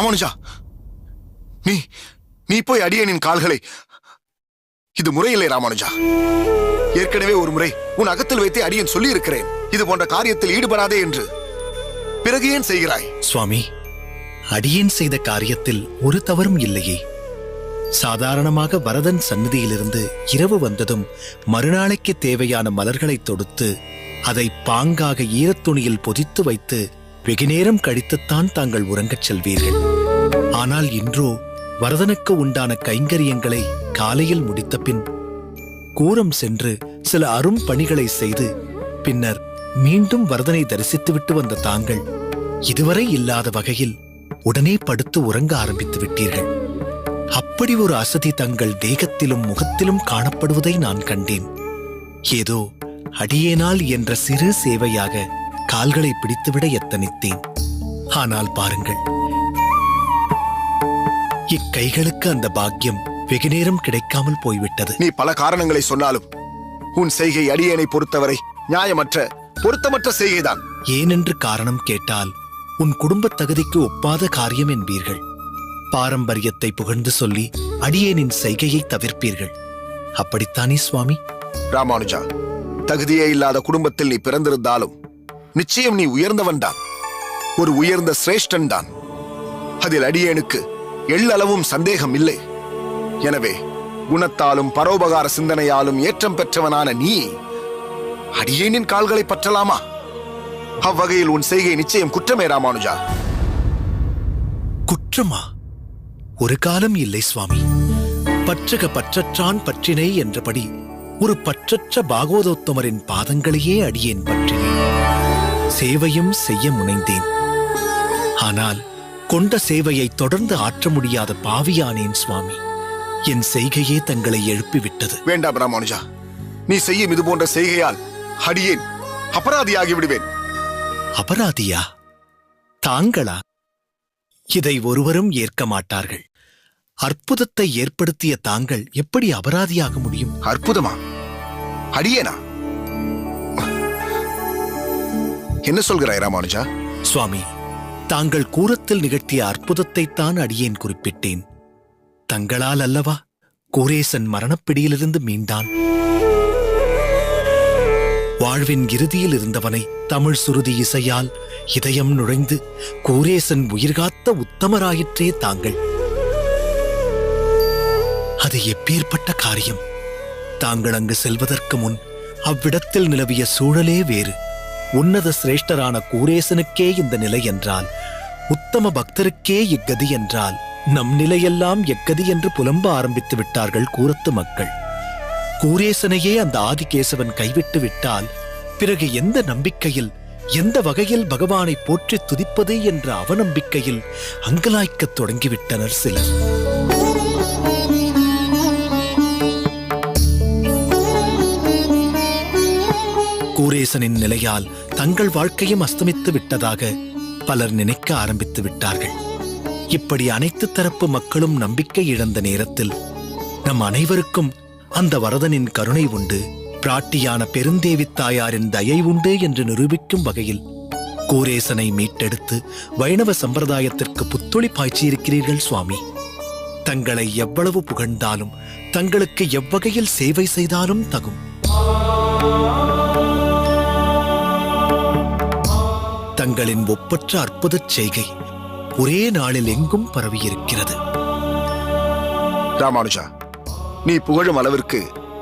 ராமானுஜா, நீ நீ போய் அடியேனின் கால்களை... இது முறையில்லை ராமானுஜா. ஏற்கனவே ஒரு முறை உன் அகத்தில் வைத்தே அடியேன் சொல்லி இருக்கிறேன், இது போன்ற காரியத்தில் ஈடுபடாதே என்று. பிறகு ஏன் செய்கிறாய்? சுவாமி, அடியேன் செய்த காரியத்தில் ஒரு தவறும் இல்லையே. சாதாரணமாக வரதன் சந்நிதியிலிருந்து இரவு வந்ததும் மறுநாளைக்கு தேவையான மலர்களை தொடுத்து அதை பாங்காக ஈரத்துணியில் பொதித்து வைத்து வெகுநேரம் கழித்துத்தான் தாங்கள் உறங்கச் செல்வீர்கள். ஆனால் இன்றோ வரதனுக்கு உண்டான கைங்கரியங்களை காலையில் முடித்த பின் கூரம் சென்று சில அரும் பணிகளை செய்து பின்னர் மீண்டும் வரதனை தரிசித்துவிட்டு வந்த தாங்கள் இதுவரை இல்லாத வகையில் உடனே படுத்து உறங்க ஆரம்பித்து விட்டீர்கள். அப்படி ஒரு அசதி தங்கள் தேகத்திலும் முகத்திலும் காணப்படுவதை நான் கண்டேன். ஏதோ அடியேனால் என்ற சிறு சேவையாக கால்களை பிடித்துவிட எத்தனித்தேன். ஆனால் பாருங்கள், இக்கைகளுக்கு அந்த பாக்கியம் வெகுநேரம் கிடைக்காமல் போய்விட்டது. நீ பல காரணங்களை சொன்னாலும் உன் செய்கை அடியேனை பொறுத்தவரை நியாயமற்ற, பொருத்தமற்ற செய்கைதான். ஏனென்று காரணம் கேட்டால் உன் குடும்பத் தகுதிக்கு ஒப்பாத காரியம் என்பீர்கள். பாரம்பரியத்தை புகழ்ந்து சொல்லி அடியேனின் செய்கையை தவிர்ப்பீர்கள். அப்படித்தானே சுவாமி? ராமானுஜா, தகுதியே இல்லாத குடும்பத்தில் நீ பிறந்திருந்தாலும் நிச்சயம் நீ உயர்ந்தவன் தான், ஒரு உயர்ந்த சிரேஷ்டன் தான். அதில் அடியேனுக்கு எள்ளளவும் சந்தேகம் இல்லை. எனவே குணத்தாலும் பரோபகார சிந்தனையாலும் ஏற்றம் பெற்றவனான நீ அடியேனின் கால்களை பற்றலாமா? அவ்வகையில் உன் செய்கை நிச்சயம் குற்றமே ராமானுஜா. குற்றமா? ஒரு காலம் இல்லை சுவாமி. பற்றக பற்றற்றான் பற்றினை என்றபடி ஒரு பற்றற்ற பாகவதோத்தமரின் பாதங்களையே அடியேன் பற்றினேன். சேவையும் செய்ய முனைந்தேன். ஆனால் கொண்ட சேவையை தொடர்ந்து ஆற்ற முடியாத பாவியானேன் சுவாமி. என் செய்கையே தங்களை எழுப்பிவிட்டது. வேண்டாம் ராமானுஜா, நீ செய்யும் இது போன்ற செய்கையால் அடியேன் அபராதியாகி விடுவேன். அபராதியா? தாங்களா? இதை ஒருவரும் ஏற்க மாட்டார்கள். அற்புதத்தை ஏற்படுத்திய தாங்கள் எப்படி அபராதியாக முடியும்? அற்புதமா? அடியேனா? என்ன சொல்கிறாய் ராமானுஜா? சுவாமி, தாங்கள் கூரத்தில் நிகழ்த்திய அற்புதத்தைத்தான் அடியேன் குறிப்பிட்டேன். தங்களால் அல்லவா கூரேசன் மரணப்பிடியிலிருந்து மீண்டான். வாழ்வின் இறுதியில் இருந்தவனை தமிழ் சுருதி இசையால் இதயம் நுழைந்து கூரேசன் உயிர்காத்த உத்தமராயிற்றே தாங்கள். அது எப்பேற்பட்ட காரியம்! தாங்கள் அங்கு செல்வதற்கு முன் அவ்விடத்தில் நிலவிய சூழலே வேறு. உன்னத சிரேஷ்டரான கூரேசனுக்கே இந்த நிலை என்றால், உத்தம பக்தருக்கே இக்கதி என்றால், நம் நிலையெல்லாம் எக்கதி என்று புலம்ப ஆரம்பித்து விட்டார்கள் கூரத்து மக்கள். கூரேசனையே அந்த ஆதிகேசவன் கைவிட்டு விட்டால் பிறகு எந்த நம்பிக்கையில், எந்த வகையில் பகவானை போற்றி துதிப்பது என்ற அவநம்பிக்கையில் அங்கலாய்க்கத் தொடங்கிவிட்டனர் சிலர். கூரேசனின் நிலையால் தங்கள் வாழ்க்கையும் அஸ்தமித்து விட்டதாக பலர் நினைக்க ஆரம்பித்து விட்டார்கள். இப்படி அனைத்து தரப்பு மக்களும் நம்பிக்கை இழந்த நேரத்தில் நம் அனைவருக்கும் அந்த வரதனின் கருணை உண்டு, பிராட்டியான பெருந்தேவி தாயாரின் தயை உண்டு என்று நிரூபிக்கும் வகையில் கூரேசனை மீட்டெடுத்து வைணவ சம்பிரதாயத்திற்கு புத்துளி பாய்ச்சியிருக்கிறீர்கள் சுவாமி. தங்களை எவ்வளவு புகழ்ந்தாலும், தங்களுக்கு எவ்வகையில் சேவை செய்தாலும் தகும். தங்களின் ஒப்பற்ற அற்புதச் செய்கை ஒரே நாளில் எங்கும் பரவியிருக்கிறது. ராமானுஜா, நீ புகழும் அளவிற்கு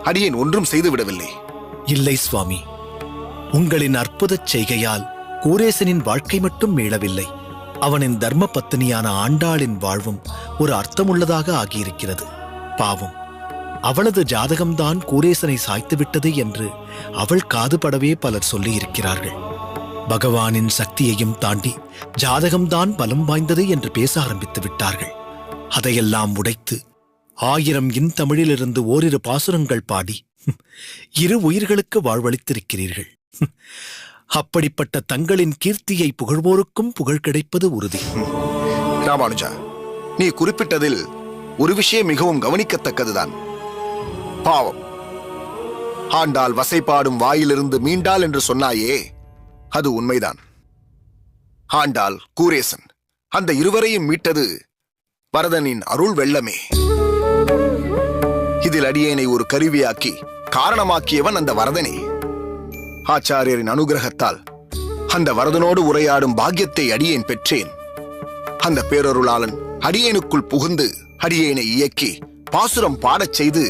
அடியேன் ஒன்றும் செய்துவிடவில்லை. இல்லை சுவாமி, உங்களின் அற்புதச் செய்கையால் கூரேசனின் வாழ்க்கை மட்டும் மீளவில்லை, அவனின் தர்ம பத்தினியான ஆண்டாளின் வாழ்வும் ஒரு அர்த்தமுள்ளதாக ஆகியிருக்கிறது. பாவம், அவளது ஜாதகம்தான் கூரேசனை சாய்த்துவிட்டது என்று அவள் காதுபடவே பலர் சொல்லியிருக்கிறார்கள். பகவானின் சக்தியையும் தாண்டி ஜாதகம்தான் பலம் வாய்ந்தது என்று பேச ஆரம்பித்து விட்டார்கள். அதையெல்லாம் உடைத்து 1000 இன்தமிழிலிருந்து ஓரிரு பாசுரங்கள் பாடி இரு உயிர்களுக்கு வாழ்வளித்திருக்கிறீர்கள். அப்படிப்பட்ட தங்களின் கீர்த்தியை புகழ்வோருக்கும் புகழ் கிடைப்பது உறுதி. ராமானுஜா, நீ குறிப்பிட்டதில் ஒரு விஷயம் மிகவும் கவனிக்கத்தக்கதுதான். பாவம், ஆண்டாள் வசைபாடும் வாயிலிருந்து மீண்டாள் என்று சொன்னாயே, அது உண்மைதான். ஆண்டாள், கூரேசன் அந்த இருவரையும் மீட்டது வரதனின் அருள் வெள்ளமே. இதில் அடியேனை ஒரு கருவியாக்கி காரணமாக்கியவன் அந்த வரதனே. ஆச்சாரியரின் அனுகிரகத்தால் அந்த வரதனோடு உரையாடும் பாக்கியத்தை அடியேன் பெற்றேன். அந்த பேரருளாளன் அடியேனுக்குள் புகுந்து அடியேனை இயக்கி பாசுரம் பாடச் செய்து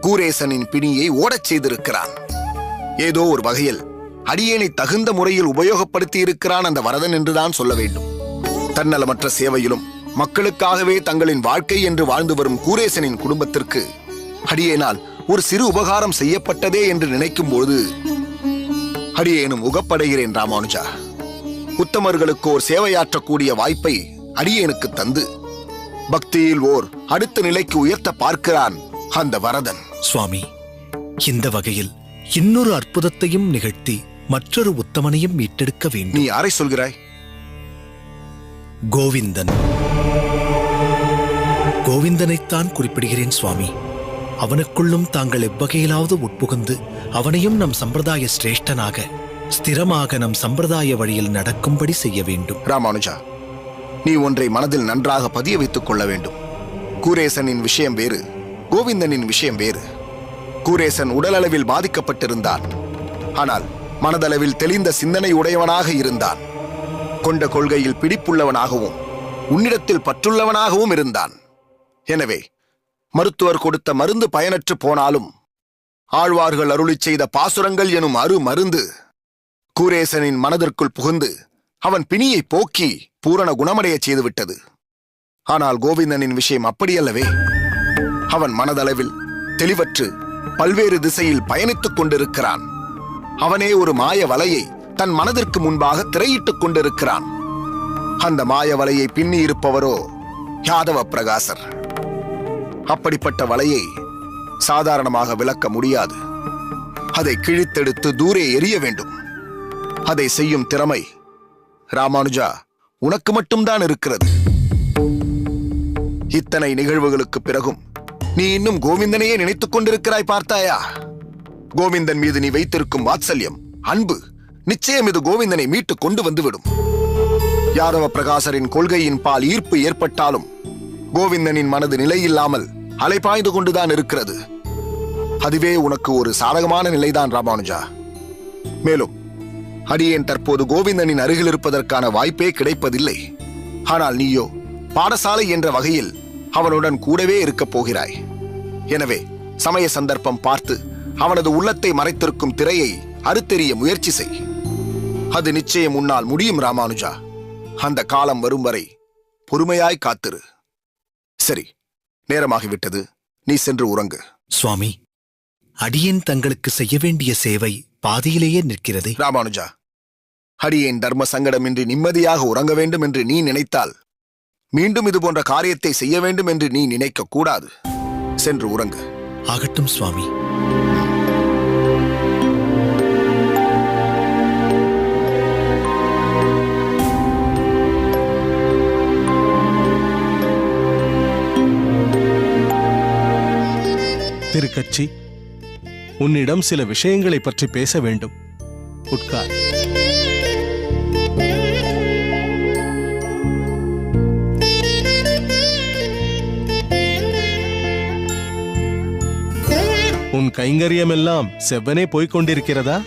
கூரேசனின் பிணியை ஓடச் செய்திருக்கிறான். ஏதோ ஒரு வகையில் அடியேனை தகுந்த முறையில் உபயோகப்படுத்தி இருக்கிறான் அந்த வரதன் என்றுதான் சொல்ல வேண்டும். தன்னலமற்ற சேவையிலும் மக்களுக்காகவே தங்களின் வாழ்க்கை என்று வாழ்ந்து வரும் கூரேசனின் குடும்பத்திற்கு அடியேனால் ஒரு சிறு உபகாரம் செய்யப்பட்டதே என்று நினைக்கும் பொழுது அடியேனும் உகப்படைகிறேன் ராமானுஜா. உத்தமர்களுக்கு ஓர் சேவையாற்றக்கூடிய வாய்ப்பை அடியேனுக்கு தந்து பக்தியில் ஓர் அடுத்த நிலைக்கு உயர்த்த பார்க்கிறான் அந்த வரதன். சுவாமி, இந்த வகையில் இன்னொரு அற்புதத்தையும் நிகழ்த்தி மற்றொரு உத்தமனையும் மீட்டெடுக்க வேண்டும். நீ யாரை சொல்கிறாய்? கோவிந்தன். கோவிந்தனைத்தான் குறிப்பிடுகிறேன் சுவாமி. அவனுக்குள்ளும் தாங்கள் எவ்வகையிலாவது உட்புகுந்து அவனையும் நம் சம்பிரதாய சிரேஷ்டனாக ஸ்திரமாக நம் சம்பிரதாய வழியில் நடக்கும்படி செய்ய வேண்டும். ராமானுஜா, நீ ஒன்றை மனதில் நன்றாக பதிய வைத்துக் கொள்ள வேண்டும். கூரேசனின் விஷயம் வேறு, கோவிந்தனின் விஷயம் வேறு. கூரேசன் உடலளவில் பாதிக்கப்பட்டிருந்தான். ஆனால் மனதளவில் தெளிந்த சிந்தனை உடையவனாக இருந்தான். கொண்ட கொள்கையில் பிடிப்புள்ளவனாகவும் உன்னிடத்தில் பற்றுள்ளவனாகவும் இருந்தான். எனவே மருத்துவர் கொடுத்த மருந்து பயனற்று போனாலும் ஆழ்வார்கள் அருளிச் செய்த பாசுரங்கள் எனும் அரு மருந்து கூரேசனின் மனதிற்குள் புகுந்து அவன் பிணியை போக்கி பூரண குணமடையச் செய்துவிட்டது. ஆனால் கோவிந்தனின் விஷயம் அப்படியல்லவே. அவன் மனதளவில் தெளிவற்று பல்வேறு திசையில் பயணித்துக் கொண்டிருக்கிறான். அவனே ஒரு மாய வலையை தன் மனதிற்கு முன்பாக திரையிட்டுக் கொண்டிருக்கிறான். அந்த மாய வலையை பின்னி இருப்பவரோ யாதவ பிரகாசர். அப்படிப்பட்ட வலையை சாதாரணமாக விளக்க முடியாது. அதை கிழித்தெடுத்து தூரே எறிய வேண்டும். அதை செய்யும் திறமை ராமானுஜா உனக்கு மட்டும்தான் இருக்கிறது. இத்தனை நிகழ்வுகளுக்கு பிறகும் நீ இன்னும் கோவிந்தனையே நினைத்துக் கொண்டிருக்கிறாய் பார்த்தாயா? கோவிந்தன் மீது நீ வைத்திருக்கும் வாத்சல்யம், அன்பு நிச்சயம் இது கோவிந்தனை மீட்டு கொண்டு வந்துவிடும். யாதவ பிரகாசரின் கொள்கையின் பால் ஈர்ப்பு ஏற்பட்டாலும் கோவிந்தனின் மனது நிலையில்லாமல் அலைபாய்ந்து கொண்டுதான் இருக்கிறது. அதுவே உனக்கு ஒரு சாதகமான நிலைதான் ராமானுஜா. மேலும் அடியேன் தற்போது கோவிந்தனின் அருகில் இருப்பதற்கான வாய்ப்பே கிடைப்பதில்லை. ஆனால் நீயோ பாடசாலை என்ற வகையில் அவனுடன் கூடவே இருக்கப் போகிறாய். எனவே சமய சந்தர்ப்பம் பார்த்து அவனது உள்ளத்தை மறைத்திருக்கும் திரையை அறுத்தெறிய முயற்சி செய். அது நிச்சயம் உன்னால் முடியும் ராமானுஜா. அந்த காலம் வரும் வரை பொறுமையாய் காத்திரு. சரி, நேரமாகிவிட்டது. நீ சென்று உறங்கு. சுவாமி, அடியேன் தங்களுக்கு செய்ய வேண்டிய சேவை பாதியிலேயே நிற்கிறது. ராமானுஜா, அடியேன் தர்ம சங்கடமின்றி நிம்மதியாக உறங்க வேண்டும் என்று நீ நினைத்தால் மீண்டும் இது போன்ற காரியத்தை செய்ய வேண்டும் என்று நீ நினைக்க கூடாது. சென்று உறங்கு. ஆகட்டும் சுவாமி. திருக்கச்சி, உன்னிடம் சில விஷயங்களை பற்றி பேச வேண்டும். உட்கார். உன் கைங்கரியமெல்லாம் செவ்வனே போய்க் கொண்டிருக்கிறதா?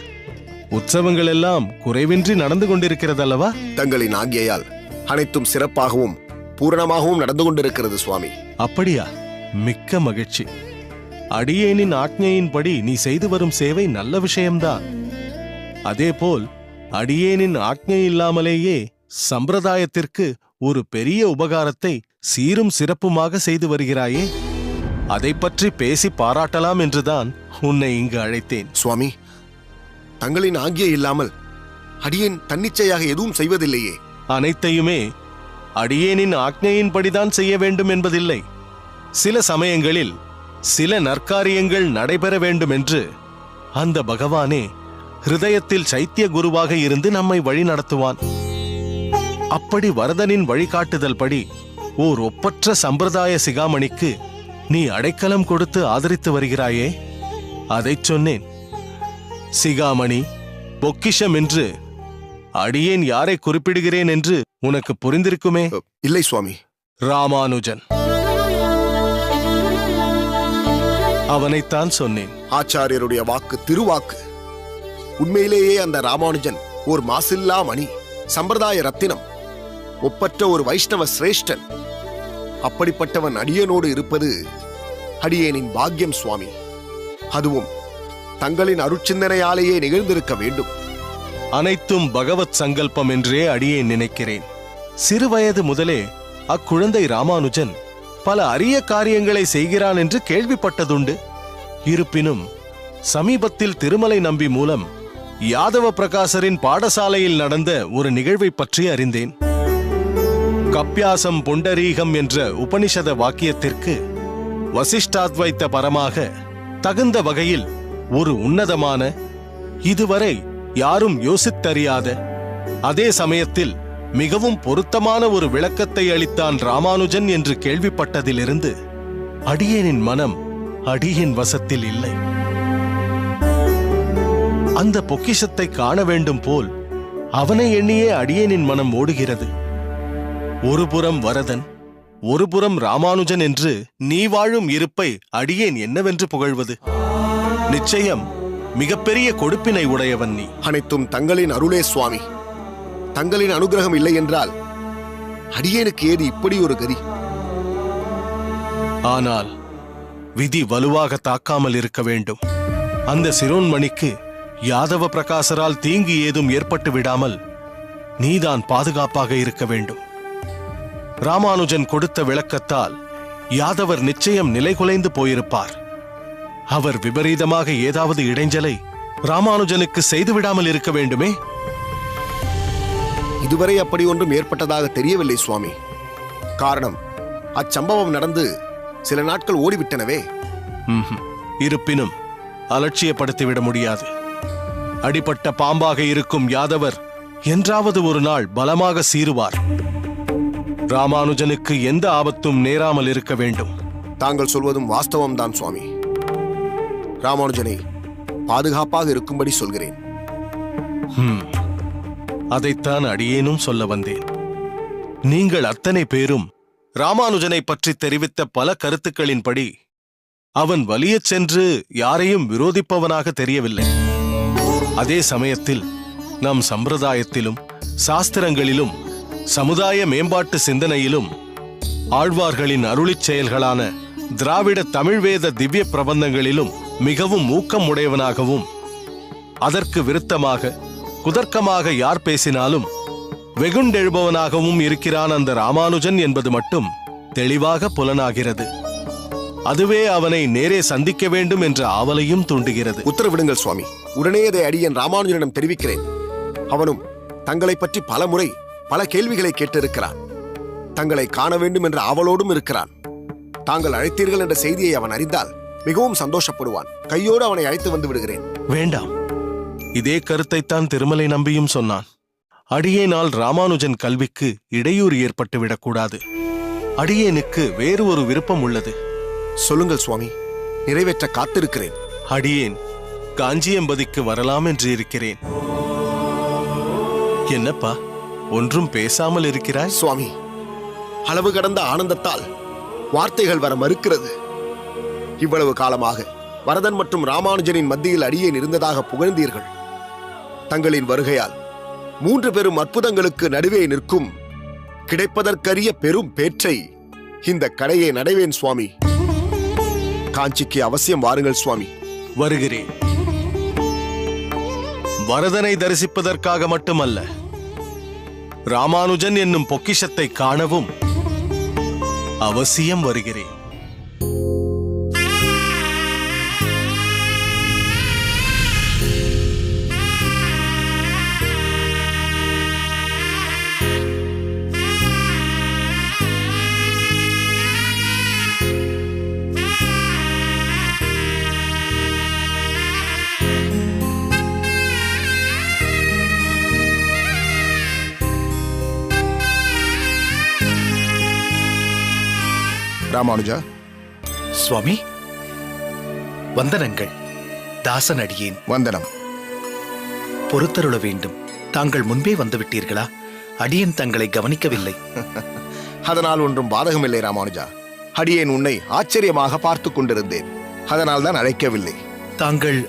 உற்சவங்கள் எல்லாம் குறைவின்றி நடந்து கொண்டிருக்கிறதல்லவா? தங்களின் ஆக்ஞையால் அனைத்தும் சிறப்பாகவும் பூரணமாகவும் நடந்து கொண்டிருக்கிறது சுவாமி. அப்படியா? மிக்க மகிழ்ச்சி. அடியேனின் ஆக்ஞையின்படி நீ செய்து வரும் சேவை நல்ல விஷயம்தான். அதேபோல் அடியேனின் ஆக்ஞை இல்லாமலேயே சம்பிரதாயத்திற்கு ஒரு பெரிய உபகாரத்தை சீரும் சிறப்புமாக செய்து வருகிறாயே, அதை பற்றி பேசி பாராட்டலாம் என்றுதான் உன்னை இங்கு அழைத்தேன். சுவாமி, தங்களின் ஆக்ஞை இல்லாமல் அடியேன் தன்னிச்சையாக எதுவும் செய்வதில்லையே. அனைத்தையுமே அடியேனின் ஆக்ஞையின்படிதான் செய்ய வேண்டும் என்பதில்லை. சில சமயங்களில் சில நற்காரியங்கள் நடைபெற வேண்டும் என்று அந்த பகவானே ஹிருதயத்தில் சைத்திய குருவாக இருந்து நம்மை வழி நடத்துவான். அப்படி வரதனின் வழிகாட்டுதல் படி ஓர் ஒப்பற்ற சம்பிரதாய சிகாமணிக்கு நீ அடைக்கலம் கொடுத்து ஆதரித்து வருகிறாயே, அதைச் சொன்னேன். சிகாமணி, பொக்கிஷம் என்று அடியேன் யாரை குறிப்பிடுகிறேன் என்று உனக்கு புரிந்திருக்குமே. இல்லை சுவாமி. ராமானுஜன், அவனைத்தான் சொன்னேன். ஆச்சாரியருடைய வாக்கு திருவாக்கு. உண்மையிலேயே அந்த ராமானுஜன் ஒரு மாசில்லா மணி, சம்பிரதாய ரத்தினம், ஒப்பற்ற ஒரு வைஷ்ணவ சிரேஷ்டன். அப்படிப்பட்டவன் அடியனோடு இருப்பது அடியேனின் பாக்கியம் சுவாமி. அதுவும் தங்களின் அருட்சிந்தனையாலேயே நிகழ்ந்திருக்க வேண்டும். அனைத்தும் பகவத் சங்கல்பம் என்றே அடியேன் நினைக்கிறேன். சிறுவயது முதலே அக்குழந்தை ராமானுஜன் பல அரிய காரியங்களை செய்கிறான் என்று கேள்விப்பட்டதுண்டு. இருப்பினும் சமீபத்தில் திருமலை நம்பி மூலம் யாதவ பிரகாசரின் பாடசாலையில் நடந்த ஒரு நிகழ்வை பற்றி அறிந்தேன். கப்யாசம் புண்டரீகம் என்ற உபனிஷத வாக்கியத்திற்கு வசிஷ்டாத்வைத்த பரமாக தகுந்த வகையில் ஒரு உன்னதமான, இதுவரை யாரும் யோசித்தறியாத, அதே சமயத்தில் மிகவும் பொருத்தமான ஒரு விளக்கத்தை அளித்தான் ராமானுஜன் என்று கேள்விப்பட்டதிலிருந்து அடியேனின் மனம் அடியேன் வசத்தில் இல்லை. அந்த பொக்கிஷத்தை காண வேண்டும் போல் அவனை எண்ணியே அடியேனின் மனம் ஓடுகிறது. ஒருபுறம் வரதன், ஒருபுறம் ராமானுஜன் என்று நீ வாழும் இருப்பை அடியேன் என்னவென்று புகழ்வது? நிச்சயம் மிகப்பெரிய கொடுப்பினை உடையவன் நீ. அனைத்தும் தங்களின் அருளே சுவாமி. தங்களின் அனுகிரகம் இல்லை என்றால் அடியேனுக்கு ஏது இப்படி ஒரு கதி? ஆனால் விதி வலுவாக தாக்காமல் இருக்க வேண்டும். அந்த சிரோன்மணிக்கு யாதவ பிரகாசரால் தீங்கு ஏதும் ஏற்பட்டு விடாமல் நீதான் பாதுகாப்பாக இருக்க வேண்டும். ராமானுஜன் கொடுத்த விளக்கத்தால் யாதவர் நிச்சயம் நிலைகுலைந்து போயிருப்பார். அவர் விபரீதமாக ஏதாவது இடைஞ்சலை ராமானுஜனுக்கு செய்துவிடாமல் இருக்க வேண்டுமே. இதுவரை அப்படி ஒன்றும் ஏற்பட்டதாக தெரியவில்லை சுவாமி. காரணம், அச்சம்பவம் நடந்து சில நாட்கள் ஓடிவிட்டனவே. இருப்பினும் அலட்சியப்படுத்திவிட முடியாது. அடிபட்ட பாம்பாக இருக்கும் யாதவர் என்றாவது ஒரு நாள் பலமாக சீருவார். ராமானுஜனுக்கு எந்த ஆபத்தும் நேராமல் இருக்க வேண்டும். தாங்கள் சொல்வதும் வாஸ்தவம்தான் சுவாமி. ராமானுஜனை பாதுகாப்பாக இருக்கும்படி சொல்கிறேன். அதைத்தான் அடியேனும் சொல்ல வந்தேன். நீங்கள் அத்தனை பேரும் ராமானுஜனை பற்றி தெரிவித்த பல கருத்துக்களின்படி அவன் வலியச் சென்று யாரையும் விரோதிப்பவனாக தெரியவில்லை. அதே சமயத்தில் நம் சம்பிரதாயத்திலும் சாஸ்திரங்களிலும் சமுதாய மேம்பாட்டு சிந்தனையிலும் ஆழ்வார்களின் அருளிச் செயல்களான திராவிட தமிழ் வேத திவ்ய பிரபந்தங்களிலும் மிகவும் ஊக்கம் உடையவனாகவும், அதற்கு விருத்தமாக குதர்க்கமாக யார் பேசினாலும் வெகுண்டெழுபவனாகவும் இருக்கிறான் அந்த ராமானுஜன் என்பது மட்டும் தெளிவாக புலனாகிறது. அதுவே அவனை நேரே சந்திக்க வேண்டும் என்ற ஆவலையும் தூண்டுகிறது. உத்தரவிடுங்கள் சுவாமி. உடனே அதை அடியேன் ராமானுஜனிடம் தெரிவிக்கிறேன். அவனும் தங்களை பற்றி பல முறை பல கேள்விகளை கேட்டிருக்கிறான். தங்களை காண வேண்டும் என்ற ஆவலோடும் இருக்கிறான். தாங்கள் அழைத்தீர்கள் என்ற செய்தியை அவன் அறிந்தால் மிகவும் சந்தோஷப்படுவான். கையோடு அவனை அழைத்து வந்து விடுகிறேன். வேண்டாம். இதே கருத்தைத்தான் திருமலை நம்பியும் சொன்னான். அடியேனால் ராமானுஜன் கல்விக்கு இடையூறு ஏற்பட்டுவிடக்கூடாது. அடியேனுக்கு வேறு ஒரு விருப்பம் உள்ளது. சொல்லுங்கள் சுவாமி, நிறைவேற்ற காத்திருக்கிறேன். அடியேன் காஞ்சியம்பதிக்கு வரலாம் என்று இருக்கிறேன். என்னப்பா, ஒன்றும் பேசாமல் இருக்கிறாய்? சுவாமி, அளவு கடந்த ஆனந்தத்தால் வார்த்தைகள் வர மறுக்கிறது. இவ்வளவு காலமாக வரதன் மற்றும் ராமானுஜனின் மத்தியில் அடியேன் இருந்ததாக புகழ்ந்தீர்கள். தங்களின் வருகையால் 3 பெரும் அற்புதங்களுக்கு நடுவே நிற்கும் கிடைப்பதற்கரிய பெரும் பேற்றை இந்த கடையை நடைவேன் சுவாமி. காஞ்சிக்கு அவசியம் வாருங்கள் சுவாமி. வருகிறேன். வரதனை தரிசிப்பதற்காக மட்டுமல்ல, ராமானுஜன் என்னும் பொக்கிஷத்தை காணவும் அவசியம் வருகிறேன். ராமானுஜா. சுவாமி, வந்தனங்கள். தாசன் அடியேன். வந்தனம். பொறுத்தருள வேண்டும். தாங்கள் முன்பே வந்துவிட்டீர்களா? அடியேன் தங்களை கவனிக்கவில்லை. அதனால் ஒன்றும் பாதகமில்லை ராமானுஜா. அடியேன் உன்னை ஆச்சரியமாக பார்த்து கொண்டிருந்தேன். அதனால் தான் அழைக்கவில்லை. தாங்கள்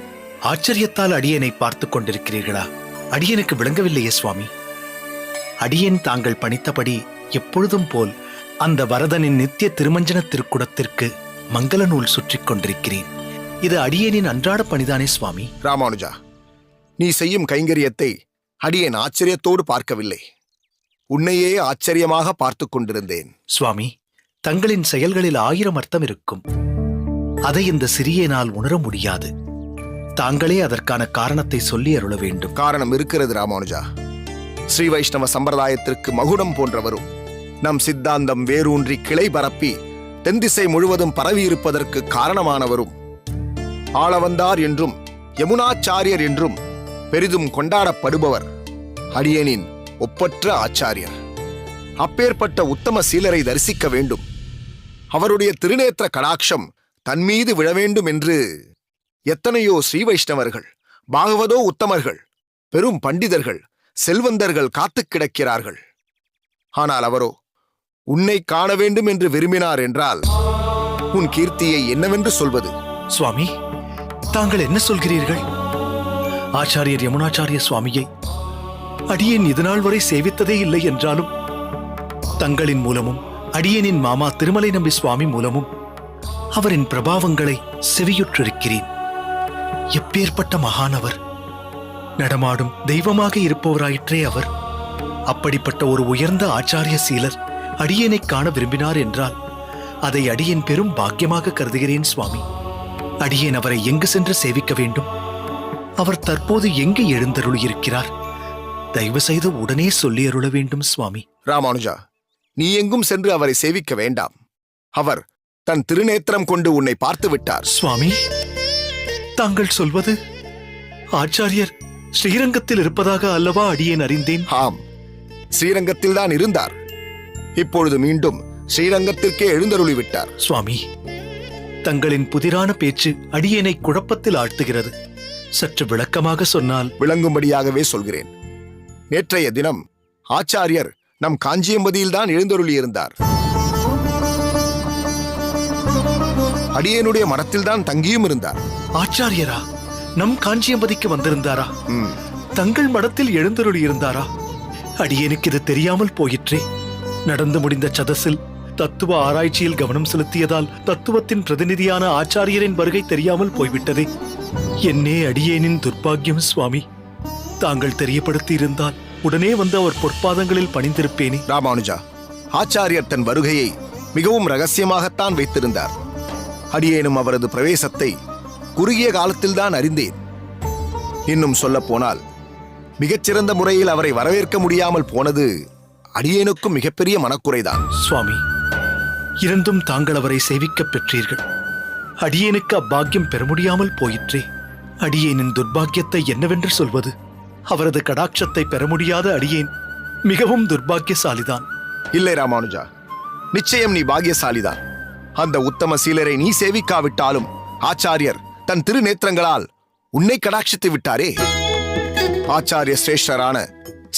ஆச்சரியத்தால் அடியேனை பார்த்துக் கொண்டிருக்கிறீர்களா? அடியேனுக்கு விளங்கவில்லையே சுவாமி. அடியேன் தாங்கள் பணித்தபடி எப்பொழுதும் போல் அந்த வரதனின் நித்திய திருமஞ்சன திருக்குடத்திற்கு மங்கள நூல் சுற்றிக் கொண்டிருக்கிறேன். இது அடியேனின் அன்றாட பணிதானே சுவாமி. ராமானுஜா, நீ செய்யும் கைங்கரியத்தை அடியேன் ஆச்சரியத்தோடு பார்க்கவில்லை, உன்னையே ஆச்சரியமாக பார்த்துக் கொண்டிருந்தேன். சுவாமி, தங்களின் செயல்களில் 1000 அர்த்தம் இருக்கும். அதை இந்த சிறியனால் உணர முடியாது. தாங்களே அதற்கான காரணத்தை சொல்லி அருள வேண்டும். காரணம் இருக்கிறது ராமானுஜா. ஸ்ரீ வைஷ்ணவ சம்பிரதாயத்திற்கு மகுடம் போன்றவரும், நம் சித்தாந்தம் வேரூன்றி கிளை பரப்பி தென்திசை முழுவதும் பரவியிருப்பதற்கு காரணமானவரும், ஆளவந்தார் என்றும் யமுனாச்சாரியர் என்றும் பெரிதும் கொண்டாடப்படுபவர் அடியேனின் ஒப்பற்ற ஆச்சாரியர். அப்பேற்பட்ட உத்தம சீலரை தரிசிக்க வேண்டும், அவருடைய திருநேத்திர கடாட்சம் தன்மீது விழ வேண்டும் என்று எத்தனையோ ஸ்ரீ வைஷ்ணவர்கள், பாகவதோ உத்தமர்கள், பெரும் பண்டிதர்கள், செல்வந்தர்கள் காத்துக் கிடக்கிறார்கள். ஆனால் அவரோ உன்னை காண வேண்டும் என்று விரும்பினார் என்றால் உன் கீர்த்தியை என்னவென்று சொல்வது? சுவாமி, தாங்கள் என்ன சொல்கிறீர்கள்? ஆச்சாரியர் யமுனாச்சாரிய சுவாமியை அடியேன் இதுநாள் வரை சேவித்ததே இல்லை என்றாலும் தங்களின் மூலமும் அடியேனின் மாமா திருமலை நம்பி சுவாமி மூலமும் அவரின் பிரபாவங்களை செவியுற்றிருக்கிறேன். எப்பேற்பட்ட மகானவர்! நடமாடும் தெய்வமாக இருப்பவராயிற்றே அவர். அப்படிப்பட்ட ஒரு உயர்ந்த ஆச்சாரிய சீலர் அடியேனை காண விரும்பினார் என்றால் அதை அடியேன் பெரும் பாக்கியமாக கருதுகிறேன் சுவாமி. அடியேன் அவரை எங்கு சென்று சேவிக்க வேண்டும்? அவர் தற்போது எங்கு எழுந்தருளியிருக்கிறார்? தயவு செய்து உடனே சொல்லி அருள வேண்டும் சுவாமி. ராமானுஜா, நீ எங்கும் சென்று அவரை சேவிக்க வேண்டாம். அவர் தன் திருநேத்திரம் கொண்டு உன்னை பார்த்து விட்டார். சுவாமி, தாங்கள் சொல்வது ஆச்சாரியர் ஸ்ரீரங்கத்தில் இருப்பதாக அல்லவா அடியேன் அறிந்தேன்? ஆம், ஸ்ரீரங்கத்தில் தான் இருந்தார். இப்பொழுது மீண்டும் ஸ்ரீரங்கத்திற்கே எழுந்தருளி விட்டார். சுவாமி, தங்களின் புதிரான பேச்சு அடியேனை குழப்பத்தில் ஆழ்த்துகிறது. சற்று விளக்கமாக சொன்னால். விளங்கும்படியாகவே சொல்கிறேன். நேற்றைய தினம் ஆச்சாரியர் நம் காஞ்சியம்பதியில்தான் எழுந்தருளியிருந்தார். அடியேனுடைய மடத்தில்தான் தங்கியும் இருந்தார். ஆச்சாரியரா நம் காஞ்சியம்பதிக்கு வந்திருந்தாரா? தங்கள் மடத்தில் எழுந்தருளி இருந்தாரா? அடியேனுக்கு இது தெரியாமல் போயிற்றே. நடந்து முடிந்த சதசில் தத்துவ ஆராய்ச்சியில் கவனம் செலுத்தியதால் தத்துவத்தின் பிரதிநிதியான ஆச்சாரியரின் வருகை தெரியாமல் போய்விட்டதே. என்னே அடியேனின் துர்பாக்கியம் சுவாமி. தாங்கள் தெரியப்படுத்தி இருந்தால் உடனே வந்து அவர் பொற்பாதங்களில் பணிந்திருப்பேனே. ராமானுஜா, ஆச்சாரியர் தன் வருகையை மிகவும் ரகசியமாகத்தான் வைத்திருந்தார். அடியேனும் அவரது பிரவேசத்தை குறுகிய காலத்தில்தான் அறிந்தேன். இன்னும் சொல்ல போனால் மிகச்சிறந்த முறையில் அவரை வரவேற்க முடியாமல் போனது அடியேனுக்கும் மிகப்பெரிய மனக்குறைதான். சுவாமி, இருந்தும் தாங்கள் அவரை சேவிக்கப் பெற்றீர்கள். அடியேனுக்கு அப்பாக்கியம் பெற முடியாமல் போயிற்றே. அடியேனின் துர்பாக்கியத்தை என்னவென்று சொல்வது? அவரது கடாட்சத்தை பெற முடியாத அடியேன் மிகவும் துர்பாக்கியசாலிதான். இல்லை ராமானுஜா, நிச்சயம் நீ பாக்கியசாலிதான். அந்த உத்தம சீலரை நீ சேவிக்காவிட்டாலும் ஆச்சாரியர் தன் திருநேத்திரங்களால் உன்னை கடாட்சித்து விட்டாரே. ஆச்சாரிய சிரேஷ்டரான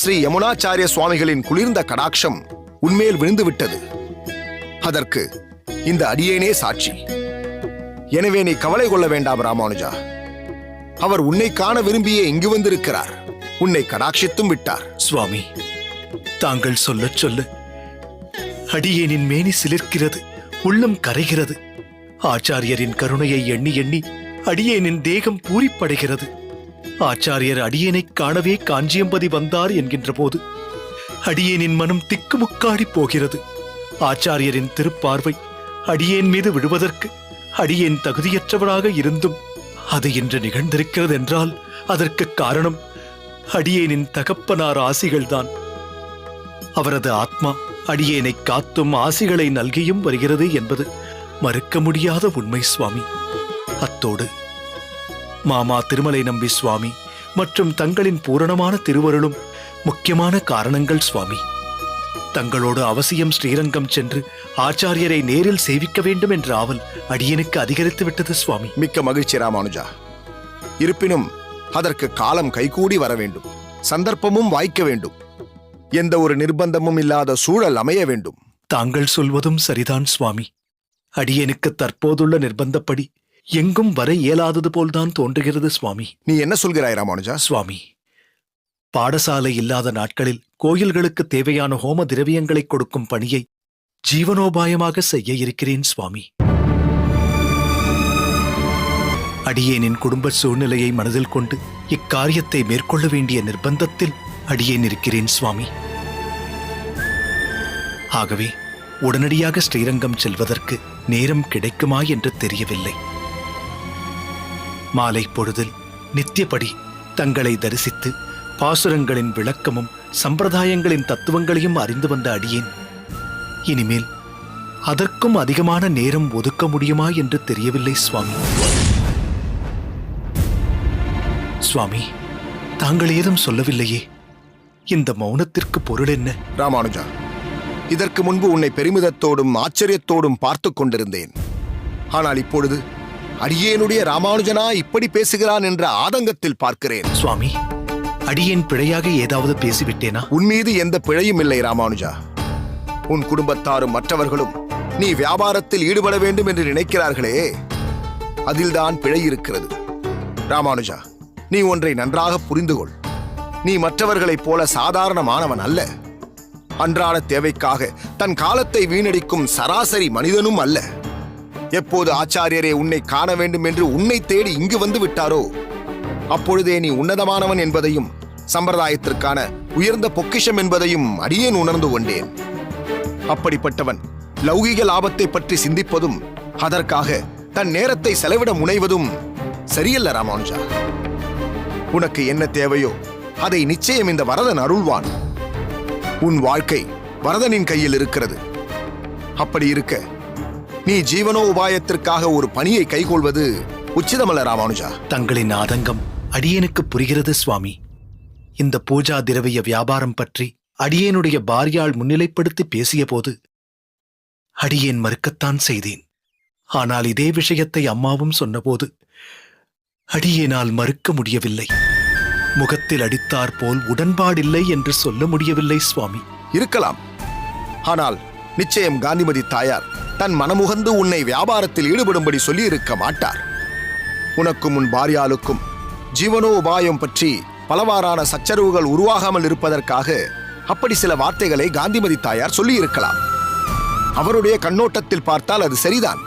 ஸ்ரீ யமுனாச்சாரிய சுவாமிகளின் குளிர்ந்த கடாட்சம் உன்மேல் விழுந்து விட்டது. அதற்கு இந்த அடியேனே சாட்சி. எனவே நீ கவலை கொள்ள வேண்டாம் ராமானுஜா. அவர் உன்னை காண விரும்பியே இங்கு வந்திருக்கிறார். உன்னை கடாட்சித்தும் விட்டார். சுவாமி, தாங்கள் சொல்லச் சொல்ல அடியேனின் மேனி சிலிர்க்கிறது, உள்ளம் கரைகிறது. ஆச்சாரியரின் கருணையை எண்ணி எண்ணி அடியேனின் தேகம் பூரிப்படைகிறது. ஆச்சாரியர் அடியேனை காணவே காஞ்சியம்பதி வந்தார் என்கின்ற போது அடியேனின் மனம் திக்குமுக்காடி போகிறது. ஆச்சாரியரின் திருப்பார்வை அடியேன் மீது விழுவதற்கு அடியேன் தகுதியற்றவராக இருந்தும் அது இன்று நிகழ்ந்திருக்கிறது என்றால் அதற்கு காரணம் அடியேனின் தகப்பனார் ஆசிகள்தான். அவரது ஆத்மா அடியேனை காத்தும் ஆசிகளை நல்கியும் வருகிறது என்பது மறுக்க முடியாத உண்மை சுவாமி. அத்தோடு மாமா திருமலை நம்பி சுவாமி மற்றும் தங்களின் பூரணமான திருவருளும் முக்கியமான காரணங்கள் சுவாமி. தங்களோடு அவசியம் ஸ்ரீரங்கம் சென்று ஆச்சாரியரை நேரில் சேவிக்க வேண்டும் என்ற ஆவல் அடியனுக்கு அதிகரித்து விட்டது சுவாமி. மிக்க மகிழ்ச்சி ராமானுஜா. இருப்பினும் அதற்கு காலம் கைகூடி வர வேண்டும், சந்தர்ப்பமும் வாய்க்க வேண்டும். எந்த ஒரு நிர்பந்தமும் இல்லாத சூழல் அமைய வேண்டும். தாங்கள் சொல்வதும் சரிதான் சுவாமி. அடியேனுக்கு தற்போதுள்ள நிர்பந்தப்படி எங்கும் வர இயலாதது போல்தான் தோன்றுகிறது சுவாமி. நீ என்ன சொல்கிறாய் ராமானுஜா? சுவாமி, பாடசாலை இல்லாத நாட்களில் கோயில்களுக்கு தேவையான ஹோம திரவியங்களை கொடுக்கும் பணியை ஜீவனோபாயமாக செய்ய இருக்கிறேன் சுவாமி. அடியேனின் குடும்ப சூழ்நிலையை மனதில் கொண்டு இக்காரியத்தை மேற்கொள்ள வேண்டிய நிர்பந்தத்தில் அடியேன் இருக்கிறேன் சுவாமி. ஆகவே உடனடியாக ஸ்ரீரங்கம் செல்வதற்கு நேரம் கிடைக்குமா என்று தெரியவில்லை. மாலை பொழுதில் நித்தியப்படி தங்களை தரிசித்து பாசுரங்களின் விளக்கமும் சம்பிரதாயங்களின் தத்துவங்களையும் அறிந்து வந்த அடியேன் இனிமேல் அதற்கும் அதிகமான நேரம் ஒதுக்க முடியுமா என்று தெரியவில்லை சுவாமி. சுவாமி, தாங்கள் ஏதும் சொல்லவில்லையே. இந்த மௌனத்திற்கு பொருள் என்ன? ராமானுஜா, இதற்கு முன்பு உன்னை பெருமிதத்தோடும் ஆச்சரியத்தோடும் பார்த்து கொண்டிருந்தேன். ஆனால் இப்பொழுது அடியேனுடைய ராமானுஜனா இப்படி பேசுகிறான் என்ற ஆதங்கத்தில் பார்க்கிறேன். சுவாமி, அடியேன் பிழையாக ஏதாவது பேசிவிட்டேனா? உன் மீது எந்த பிழையும் இல்லை ராமானுஜா. உன் குடும்பத்தாரும் மற்றவர்களும் நீ வியாபாரத்தில் ஈடுபட வேண்டும் என்று நினைக்கிறார்களே, அதில்தான் பிழை இருக்கிறது. ராமானுஜா, நீ ஒன்றை நன்றாக புரிந்து கொள். நீ மற்றவர்களைப் போல சாதாரணமானவன் அல்ல. அன்றாட தேவைக்காக தன் காலத்தை வீணடிக்கும் சராசரி மனிதனும் அல்ல. எப்போது ஆச்சாரியரே உன்னை காண வேண்டும் என்று உன்னை தேடி இங்கு வந்து விட்டாரோ அப்பொழுதே நீ உன்னதமானவன் என்பதையும் சம்பிரதாயத்திற்கான உயர்ந்த பொக்கிஷம் என்பதையும் அடியேன் உணர்ந்து கொண்டேன். அப்படிப்பட்டவன் லௌகிக லாபத்தை பற்றி சிந்திப்பதும் அதற்காக தன் நேரத்தை செலவிட முனைவதும் சரியல்ல ராமானுஜா. உனக்கு என்ன தேவையோ அதை நிச்சயம் இந்த வரதன் அருள்வான். உன் வாழ்க்கை வரதனின் கையில் இருக்கிறது. அப்படி இருக்க நீ ஜீவனோ உபாயத்திற்காக ஒரு பணியை கைகொள்வது உச்சிதமல்ல ராமானுஜா. தங்களின் ஆதங்கம் அடியேனுக்கு புரிகிறது சுவாமி. இந்த பூஜா திரவிய வியாபாரம் பற்றி அடியேனுடைய பாரியாள் முன்னிலைப்படுத்தி பேசிய போது அடியேன் மறுக்கத்தான் செய்தேன். ஆனால் இதே விஷயத்தை அம்மாவும் சொன்னபோது அடியேனால் மறுக்க முடியவில்லை. முகத்தில் அடித்தார் போல் உடன்பாடில்லை என்று சொல்ல முடியவில்லை சுவாமி. இருக்கலாம். ஆனால் நிச்சயம் காந்திமதி தாயார் தன் மனமுகந்து உன்னை வியாபாரத்தில் ஈடுபடும்படி சொல்லி இருக்க மாட்டார். உனக்கும் உன் பாரியாளுக்கும் ஜீவனோ உபாயம் பற்றி பலவாறான சச்சரவுகள் உருவாகாமல் இருப்பதற்காக அப்படி சில வார்த்தைகளை காந்திமதி தாயார் சொல்லி இருக்கலாம். அவருடைய கண்ணோட்டத்தில் பார்த்தால் அது சரிதான்.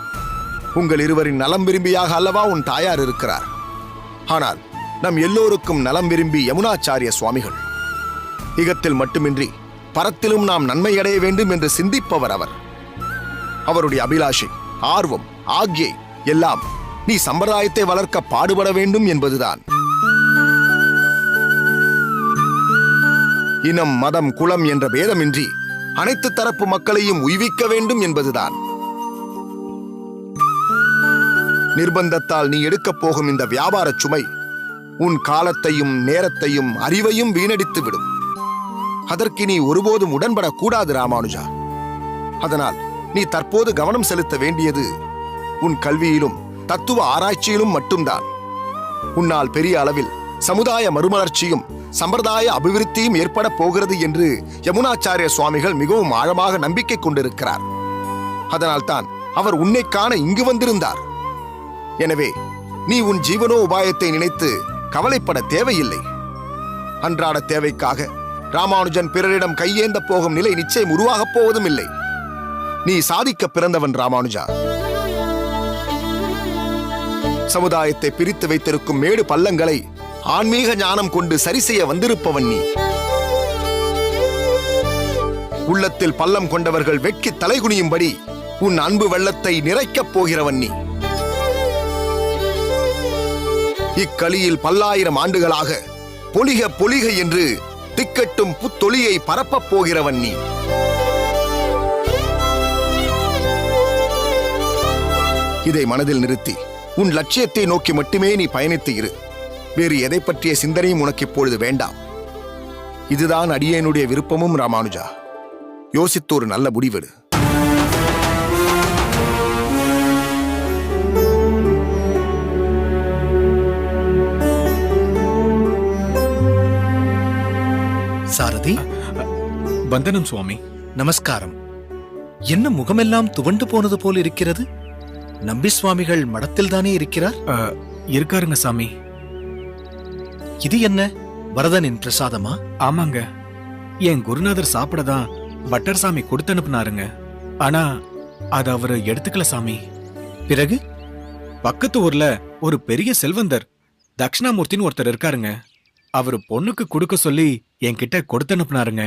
உங்கள் இருவரின் நலம் விரும்பியாக அல்லவா உன் தாயார் இருக்கிறார். ஆனால் நம் எல்லோருக்கும் நலம் விரும்பி யமுனாச்சாரிய சுவாமிகள். இகத்தில் மட்டுமின்றி பரத்திலும் நாம் நன்மை அடைய வேண்டும் என்று சிந்திப்பவர் அவர். அவருடைய அபிலாஷை, ஆர்வம், ஆக்ஞை எல்லாம் நீ சம்பிரதாயத்தை வளர்க்க பாடுபட வேண்டும் என்பதுதான். இனம், மதம், குலம் என்ற பேதமின்றி அனைத்து தரப்பு மக்களையும் உய்விக்க வேண்டும் என்பதுதான். நிர்பந்தத்தால் நீ எடுக்கப் போகும் இந்த வியாபார சுமை உன் காலத்தையும் நேரத்தையும் அறிவையும் வீணடித்து விடும். அதற்கு நீ ஒருபோதும் உடன்படக்கூடாது ராமானுஜா. அதனால் நீ தற்போது கவனம் செலுத்த வேண்டியது உன் கல்வியிலும் தத்துவ ஆராய்ச்சியிலும் மட்டும்தான். உன்னால் பெரிய அளவில் சமுதாய மறுமலர்ச்சியும் சம்பிரதாய அபிவிருத்தியும் ஏற்பட போகிறது என்று யமுனாச்சாரிய சுவாமிகள் மிகவும் ஆழமாக நம்பிக்கை கொண்டிருக்கிறார். அதனால்தான் அவர் உன்னை காண இங்கு வந்திருந்தார். எனவே நீ உன் ஜீவனோ உபாயத்தை நினைத்து கவலைப்பட தேவையில்லை. அன்றாட தேவைக்காக ராமானுஜன் பிறரிடம் கையேந்த போகும் நிலை நிச்சயம் உருவாகப் போவதும் இல்லை. நீ சாதிக்க பிறந்தவன் ராமானுஜா. சமுதாயத்தை பிரித்து வைத்திருக்கும் மேடு பள்ளங்களை ஆன்மீக ஞானம் கொண்டு சரி செய்ய வந்திருப்பவன் நீ. உள்ளத்தில் பள்ளம் கொண்டவர்கள் வெட்கி தலைகுனியும்படி உன் அன்பு வெள்ளத்தை நிறைக்கப் போகிறவன் நீ. இக்கலியில் பல்லாயிரம் ஆண்டுகளாக பொலிக பொலிக என்று திக்கட்டும் புத்தொளியை பரப்பப் போகிறவன் நீ. இதை மனதில் நிறுத்தி உன் லட்சியத்தை நோக்கி மட்டுமே நீ பயணித்து இரு. வேறு எதை பற்றிய சிந்தனையும் உனக்கு இப்பொழுது வேண்டாம். இதுதான் அடியேனுடைய விருப்பமும் ராமானுஜா. யோசித்து ஒரு நல்ல முடிவெடு. சாரதி, வந்தனம் சுவாமி. நமஸ்காரம். என்ன முகமெல்லாம் துவண்டு போனது போல் இருக்கிறது? நம்பி சுவாமிகள் மடத்தில்தானே இருக்கிறார்? இருக்காருங்க சாமி. இது என்ன, வரதனின் பிரசாதமா? ஆமாங்க, என் குருநாதர் சாப்பிடதான் பட்டர் சாமி கொடுத்து அனுப்புனாருங்க. ஆனா அத அவரு எடுத்துக்கல சாமி. பிறகு பக்கத்து ஊர்ல ஒரு பெரிய செல்வந்தர் தட்சிணாமூர்த்தின்னு ஒருத்தர் இருக்காருங்க. அவரு பொண்ணுக்கு கொடுக்க சொல்லி என்கிட்ட கொடுத்து அனுப்புனாருங்க.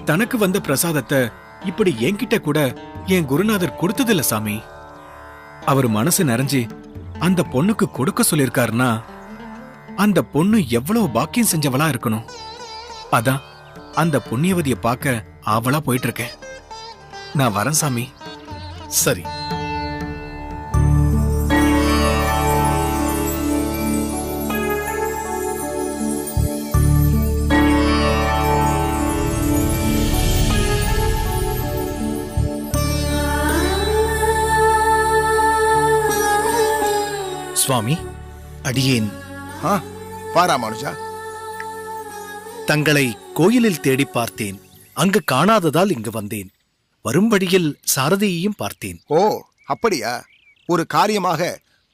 தனக்கு வந்த பிரசாதத்தை இப்படி என்கிட்ட கூட என் குருநாதர் கொடுத்ததில்ல சாமி. அவர் மனசு நிறைஞ்சு அந்த பொண்ணுக்கு கொடுக்க சொல்லிருக்காருன்னா அந்த பொண்ணு எவ்வளவு பாக்கியம் செஞ்சவளா இருக்கணும். அதான் அந்த புண்ணியவதிய பார்க்க ஆவலா போயிட்டு இருக்கேன். நான் வரேன் சாமி. சரி. சுவாமி, அடியேன். வா ராமானுஜா. தங்களை கோயிலில் தேடி பார்த்தேன். அங்கு காணாததால் இங்கு வந்தேன். வரும்படியில் சாரதியையும் பார்த்தேன். ஓ, அப்படியா? ஒரு காரியமாக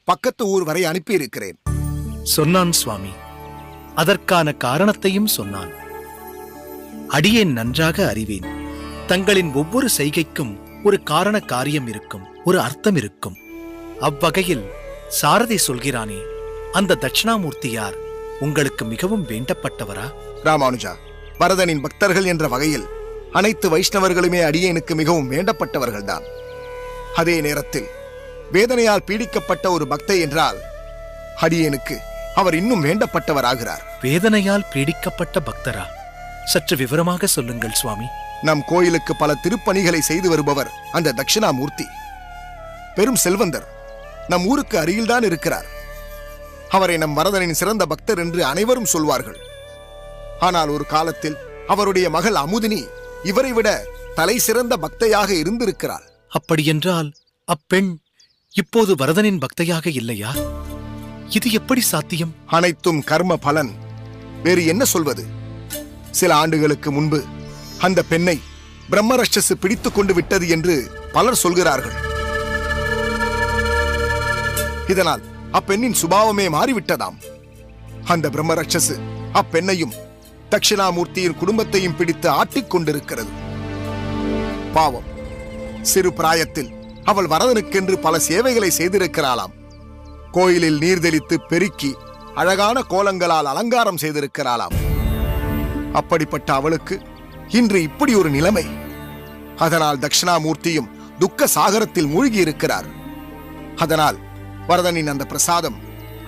பக்கத்து ஊர் வரை அனுப்பியிருக்கிறேன். சொன்னான் சுவாமி. அதற்கான காரணத்தையும் சொன்னான். அடியேன் நன்றாக அறிவேன். தங்களின் ஒவ்வொரு செய்கைக்கும் ஒரு காரண காரியம் இருக்கும், ஒரு அர்த்தம் இருக்கும். அவ்வகையில் சாரதி சொல்கிறானே, அந்த தட்சிணாமூர்த்தி யார்? உங்களுக்கு மிகவும் வேண்டப்பட்டவரா? ராமானுஜா, வரதனின் பக்தர்கள் என்ற வகையில் அனைத்து வைஷ்ணவர்களுமே அடியேனுக்கு மிகவும் வேண்டப்பட்டவர்கள்தான். அதே நேரத்தில் வேதனையால் பீடிக்கப்பட்ட ஒரு பக்தை என்றால் அடியேனுக்கு அவர் இன்னும் வேண்டப்பட்டவராகிறார். வேதனையால் பீடிக்கப்பட்ட பக்தரா? சற்று விவரமாக சொல்லுங்கள் சுவாமி. நம் கோயிலுக்கு பல திருப்பணிகளை செய்து வருபவர் அந்த தட்சிணாமூர்த்தி. பெரும் செல்வந்தர். நம் ஊருக்கு அருகில்தான் இருக்கிறார். அவரை நம் வரதனின் சிறந்த பக்தர் என்று அனைவரும் சொல்வார்கள். ஆனால் ஒரு காலத்தில் அவருடைய மகள் அமுதினி இவரை விட தலை சிறந்த பக்தையாக இருந்திருக்கிறாள். அப்படியென்றால் அப்பெண் இப்போது வரதனின் பக்தையாக இல்லையா? இது எப்படி சாத்தியம்? அனைத்தும் கர்ம பலன். வேறு என்ன சொல்வது? சில ஆண்டுகளுக்கு முன்பு அந்த பெண்ணை பிரம்மரட்சசு பிடித்துக் கொண்டு விட்டது என்று பலர் சொல்கிறார்கள். இதனால் அப்பெண்ணின் சுபாவமே மாறிவிட்டதாம். அந்த பிரம்மரட்சசு அப்பெண்ணையும் தட்சிணாமூர்த்தியின் குடும்பத்தையும் பிடித்து ஆட்டிக் கொண்டிருக்கிறது. பாவம், சிறு பிராயத்தில் அவள் வரதனுக்கென்று பல சேவைகளை செய்திருக்கிறாளாம். கோயிலில் நீர் தெளித்து பெருக்கி அழகான கோலங்களால் அலங்காரம் செய்திருக்கிறாளாம். அப்படிப்பட்ட அவளுக்கு இன்று இப்படி ஒரு நிலைமை. அதனால் தட்சிணாமூர்த்தியும் துக்க சாகரத்தில் மூழ்கி இருக்கிறார். அதனால் வரதனின் அந்த பிரசாதம்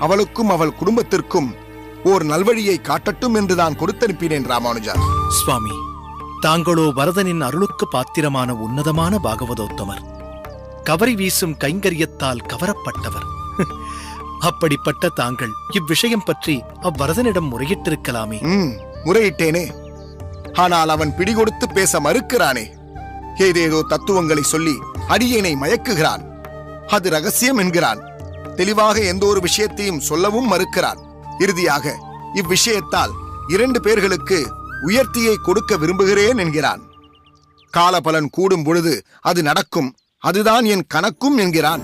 அவளுக்கும் அவள் குடும்பத்திற்கும் ஓர் நல்வழியை காட்டட்டும் என்று நான் கொடுத்தனுப்பினேன் ராமானுஜா. சுவாமி, தாங்களோ வரதனின் அருளுக்கு பாத்திரமான உன்னதமான பாகவதோத்தமர். கவரி வீசும் கைங்கரியத்தால் கவரப்பட்டவர். அப்படிப்பட்ட தாங்கள் இவ்விஷயம் பற்றி அவ்வரதனிடம் முறையிட்டிருக்கலாமே. முறையிட்டேனே. ஆனால் அவன் பிடிகொடுத்து பேச மறுக்கிறானே. ஏதேதோ தத்துவங்களை சொல்லி அடியேனை மயக்குகிறான். அது ரகசியம் என்கிறான். தெளிவாக எந்த ஒரு விஷயத்தையும் சொல்லவும் மறுக்கிறான். இறுதியாக இவ்விஷயத்தால் 2 பேர்களுக்கு உயர்த்தியை கொடுக்க விரும்புகிறேன் என்கிறான். காலபலன் கூடும் பொழுது அது நடக்கும், அதுதான் என் கணக்கும் என்கிறான்.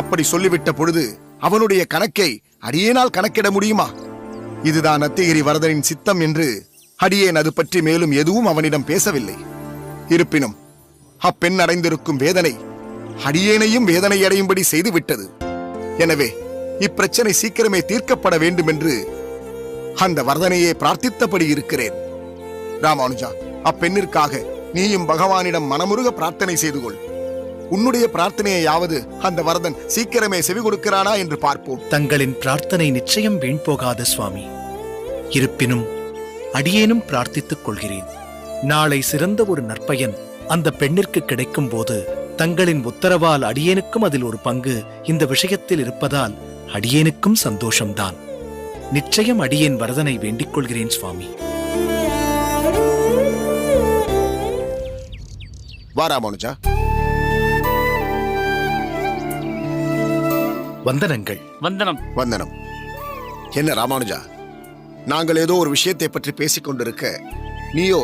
அப்படி சொல்லிவிட்ட பொழுது அவனுடைய கணக்கை அடியேனால் கணக்கிட முடியுமா? இதுதான் அத்திகிரி வரதனின் சித்தம் என்று அடியேன் அது பற்றி மேலும் எதுவும் அவனிடம் பேசவில்லை. இருப்பினும் அப்பெண் அடைந்திருக்கும் வேதனை அடியேனையும் வேதனை அடையும்படி செய்துவிட்டது. எனவே இப்பிரச்சனை சீக்கிரமே தீர்க்கப்பட வேண்டும் என்று அந்த வரதனையே பிரார்த்தித்தபடி இருக்கிறேன். ராமானுஜா, அப்பெண்ணிற்காக நீயும் பகவானிடம் மனமுருக பிரார்த்தனை செய்து கொள். உன்னுடைய பிரார்த்தனையாவது அந்த வரதன் சீக்கிரமே செவி கொடுக்கிறானா என்று பார்ப்போம். தங்களின் பிரார்த்தனை நிச்சயம் வீண் போகாத சுவாமி. இருப்பினும் அடியேனும் பிரார்த்தித்துக் கொள்கிறேன். நாளை சிறந்த ஒரு நற்பயன் அந்த பெண்ணிற்கு கிடைக்கும் போது தங்களின் உத்தரவால் அடியேனுக்கும் அதில் ஒரு பங்கு இந்த விஷயத்தில் இருப்பதால் அடியேனுக்கும் சந்தோஷம்தான். நிச்சயம் அடியேன் வரதனை வேண்டிக் கொள்கிறேன் சுவாமி. வா ராமானுஜா. வந்தனங்கள். வந்தனம். வந்தனம். என்ன ராமானுஜா, நாங்கள் ஏதோ ஒரு விஷயத்தை பற்றி பேசிக் கொண்டிருக்க நீயோ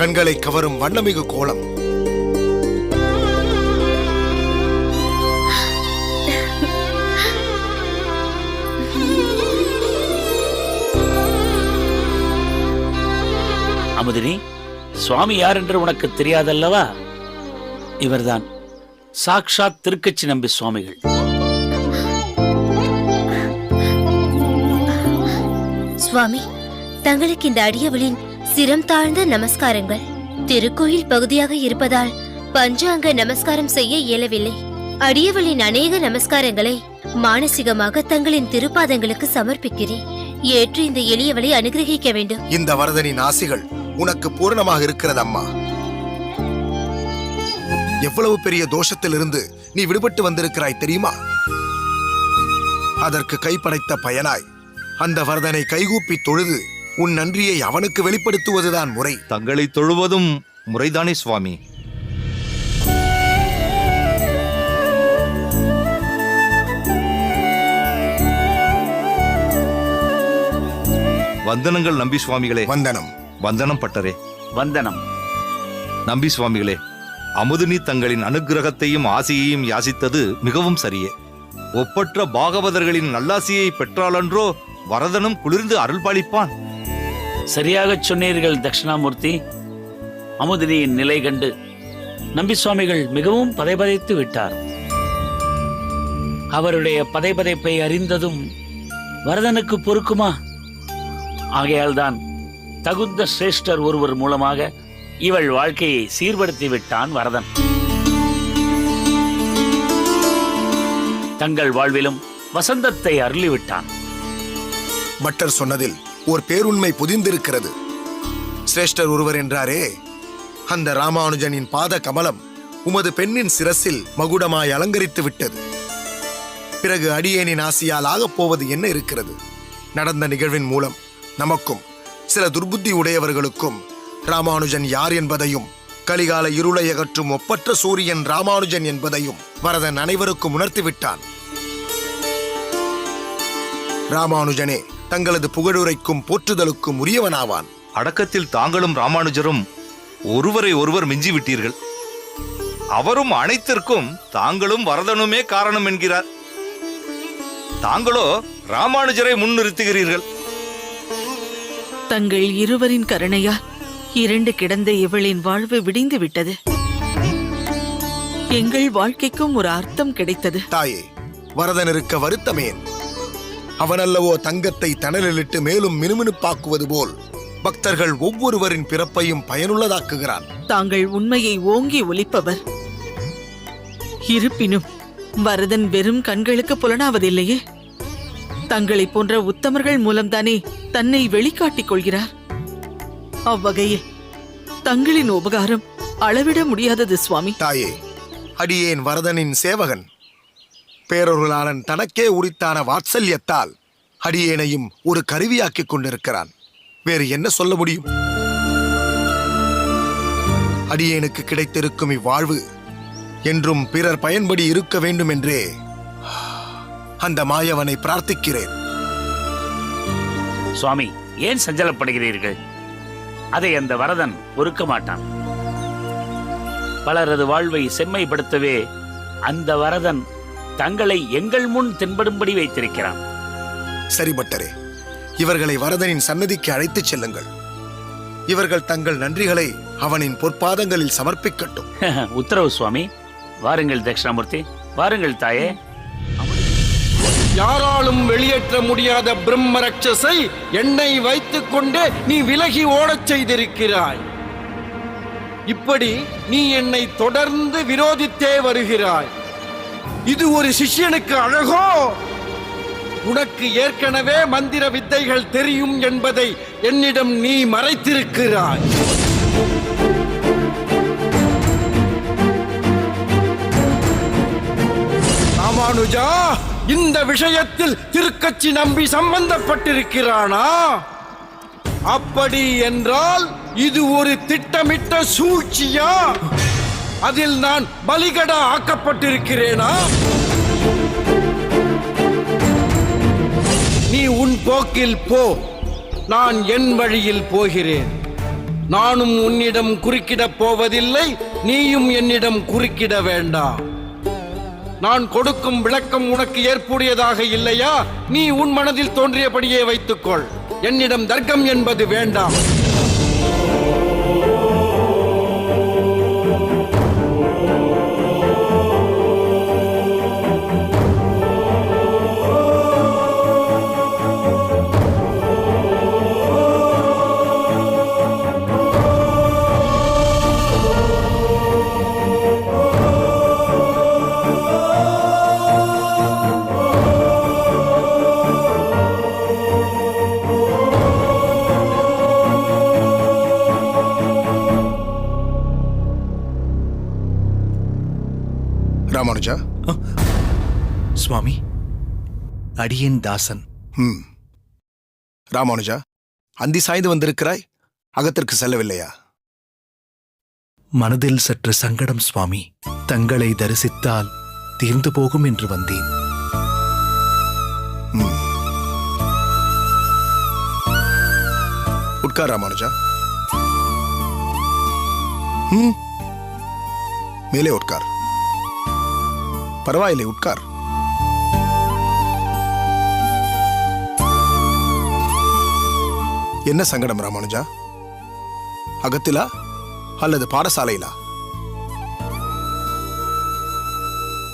கண்களை கவரும் வண்ணமிகு கோலம். அமுதினி, சுவாமி யார் என்று உனக்கு தெரியாதல்லவா? இவர்தான் சாக்ஷாத் திருக்கச்சி நம்பி சுவாமிகள். சுவாமி, தங்களுக்கு இந்த அடியவளின் சிரம் தாழ்ந்த நமஸ்காரங்கள். திருக்கோயில் பகுதியாக இருப்பதால் பஞ்சாங்க நமஸ்காரம் செய்ய இயலவில்லை. அடியவளின் அநேக நமஸ்காரங்களை மானசீகமாக தங்களின் திருப்பாதங்களுக்கு சமர்ப்பிக்கிறேன். ஏற்று இந்த எளியவளை அனுகிரகிக்க வேண்டும். இந்த வரதனின் ஆசிகள் உனக்கு பூரணமாக இருக்கிறது அம்மா. எவ்வளவு பெரிய தோஷத்திலிருந்து நீ விடுபட்டு வந்திருக்கிறாய் தெரியுமா? அதற்கு கைப்படைத்த பயனாய் அந்த வரதனை கைகூப்பி தொழுது உன் நன்றியை அவனுக்கு வெளிப்படுத்துவதுதான் முறை. தங்களை தொழுவதும் முறைதானே சுவாமி? வந்தனங்கள் நம்பி சுவாமிகளே. வந்தனம். வந்தனம் பட்டரே. வந்தனம். நம்பி சுவாமிகளே, அமுதினி தங்களின் அனுக்கிரகத்தையும் ஆசியையும் யாசித்தது மிகவும் சரியே. ஒப்பற்ற பாகவதர்களின் நல்லாசியை பெற்றாலன்றோ வரதனும் குளிர்ந்து அருள்பாலிப்பான். சரியாக சொன்னீர்கள் தட்சிணாமூர்த்தி. அமுதினியின் நிலை கண்டு நம்பி சுவாமிகள் மிகவும் பதைபதைத்து விட்டார். அவருடைய பதைபதைப்பை அறிந்ததும் வரதனுக்கு பொறுக்குமா? ஆகையால்தான் தகுந்த சிரேஷ்டர் ஒருவர் மூலமாக இவள் வாழ்க்கையை சீர்படுத்தி விட்டான் வரதன். தங்கள் வாழ்விலும் வசந்தத்தை அருளிவிட்டான். பட்டர் சொன்னதில் ஒரு பேருண்மை புதிந்திருக்கிறது. சிரேஷ்டர் ஒருவர் என்றாரே, அந்த ராமானுஜனின் பாத கமலம் உமது பெண்ணின் சிரசில் மகுடமாய் அலங்கரித்து விட்டது. பிறகு அடியேனின் ஆசியால் ஆகப் போவது என்ன இருக்கிறது? நடந்த நிகழ்வின் மூலம் நமக்கும் சில துர்புத்தி உடையவர்களுக்கும் ராமானுஜன் யார் என்பதையும், கலிகால இருளை அகற்றும் ஒப்பற்ற சூரியன் ராமானுஜன் என்பதையும் வரதன் அனைவருக்கும் உணர்த்திவிட்டான். ராமானுஜனே தங்களது புகழுரைக்கும் போற்றுதலுக்கும் உரியவனாவான். அடக்கத்தில் தாங்களும் ராமானுஜரும் ஒருவரை ஒருவர் மிஞ்சிவிட்டீர்கள். அவரும் அனைத்திற்கும் தாங்களும் வரதனுமே காரணம் என்கிறார். தாங்களோ ராமானுஜரை முன்னிறுத்துகிறீர்கள். தங்கள் இருவரின் கருணையால் இரண்டு கிடந்த இவளின் வாழ்வு விடிந்து விட்டது. எங்கள் வாழ்க்கைக்கும் ஒரு அர்த்தம் கிடைத்தது. தாயே, வரதன் இருக்க வருத்தமேன்? அவனல்லவோ தங்கத்தை தணலிலிட்டு மேலும் மினுமினுப்பாக்குவது போல் பக்தர்கள் ஒவ்வொருவரின் பிறப்பையும் பயனுள்ளதாக்குகிறான். தாங்கள் உண்மையை ஓங்கி ஒலிப்பவர். இருப்பினும் வரதன் வெறும் கண்களுக்கு புலனாவதில்லையே. தங்களை போன்ற உத்தமர்கள் மூலம்தானே தன்னை வெளிக்காட்டிக் கொள்கிறார். அவ்வகையில் தங்களின் உபகாரம் அளவிட முடியாதது சுவாமி. தாயே, அடியேன் வரதனின் சேவகன். பேரொருளாளன் தனக்கே உரித்தான வாத்சல்யத்தால் அடியேனையும் ஒரு கருவியாக்கிக் கொண்டிருக்கிறான். வேறு என்ன சொல்ல முடியும்? அடியேனுக்கு கிடைத்திருக்கும் இவ்வாழ்வு என்றும் பிறர் பயன்படி இருக்க வேண்டும் என்றே அந்த மாயவனை பிரார்த்திக்கிறேன். சுவாமி, ஏன் சஞ்சலப்படுகிறீர்கள்? அதை அந்த வரதன் பொறுக்க மாட்டான். பலரது வாழ்வை செம்மைப்படுத்தவே அந்த வரதன் தங்களை எங்கள் முன் தென்படும்படி வைத்திருக்கிறான். சரி பட்டரே, இவர்களை வரதனின் சன்னதிக்கு அழைத்துச் செல்லுங்கள். இவர்கள் தங்கள் நன்றிகளை அவனின் பொற்பாதங்களில் சமர்ப்பிக்கட்டும். உத்தரவு சுவாமி. வாருங்கள் தட்சிணாமூர்த்தி, வாருங்கள் தாயே. யாராலும் வெளியேற்ற முடியாத பிரம்ம ரட்சஸை என்னை வைத்துக் கொண்டே நீ விலகி ஓடச் செய்திருக்கிறாய். இப்படி நீ என்னை தொடர்ந்து விரோதித்தே வருகிறாய். இது ஒரு சிஷ்யனுக்கு அழகோ? உனக்கு ஏற்கனவே மந்திர வித்தைகள் தெரியும் என்பதை என்னிடம் நீ மறைத்திருக்கிறாய். ராமானுஜா, இந்த விஷயத்தில் திருக்கச்சி நம்பி சம்பந்தப்பட்டிருக்கிறானா? அப்படி என்றால் இது ஒரு திட்டமிட்ட சூழ்ச்சியா? அதில் நான் பலிகடா ஆக்கப்பட்டிருக்கிறேனா? நீ உன் போக்கில் போ, நான் என் வழியில் போகிறேன். நானும் உன்னிடம் குறுக்கிடப் போவதில்லை, நீயும் என்னிடம் குறுக்கிட வேண்டாம். நான் கொடுக்கும் விளக்கம் உனக்கு ஏற்புடையதாக இல்லையா? நீ உன் மனதில் தோன்றியபடியே வைத்துக்கொள். என்னிடம் தர்க்கம் என்பது வேண்டாம். ராமானுஜா. சுவாமி, அடியேன் தாசன். ராமானுஜா, அந்தி சாய்ந்து வந்திருக்கிறாய், அகத்திற்கு செல்லவில்லையா? மனதில் சற்று சங்கடம் சுவாமி. தங்களை தரிசித்தால் தீர்ந்து போகும் என்று வந்தேன். உட்கார் ராமானுஜா. மேலே உட்கார். பரவாயில்லை, உட்கார். என்ன சங்கடம் ராமானுஜா? அகத்திலா அல்லது பாடசாலையிலா?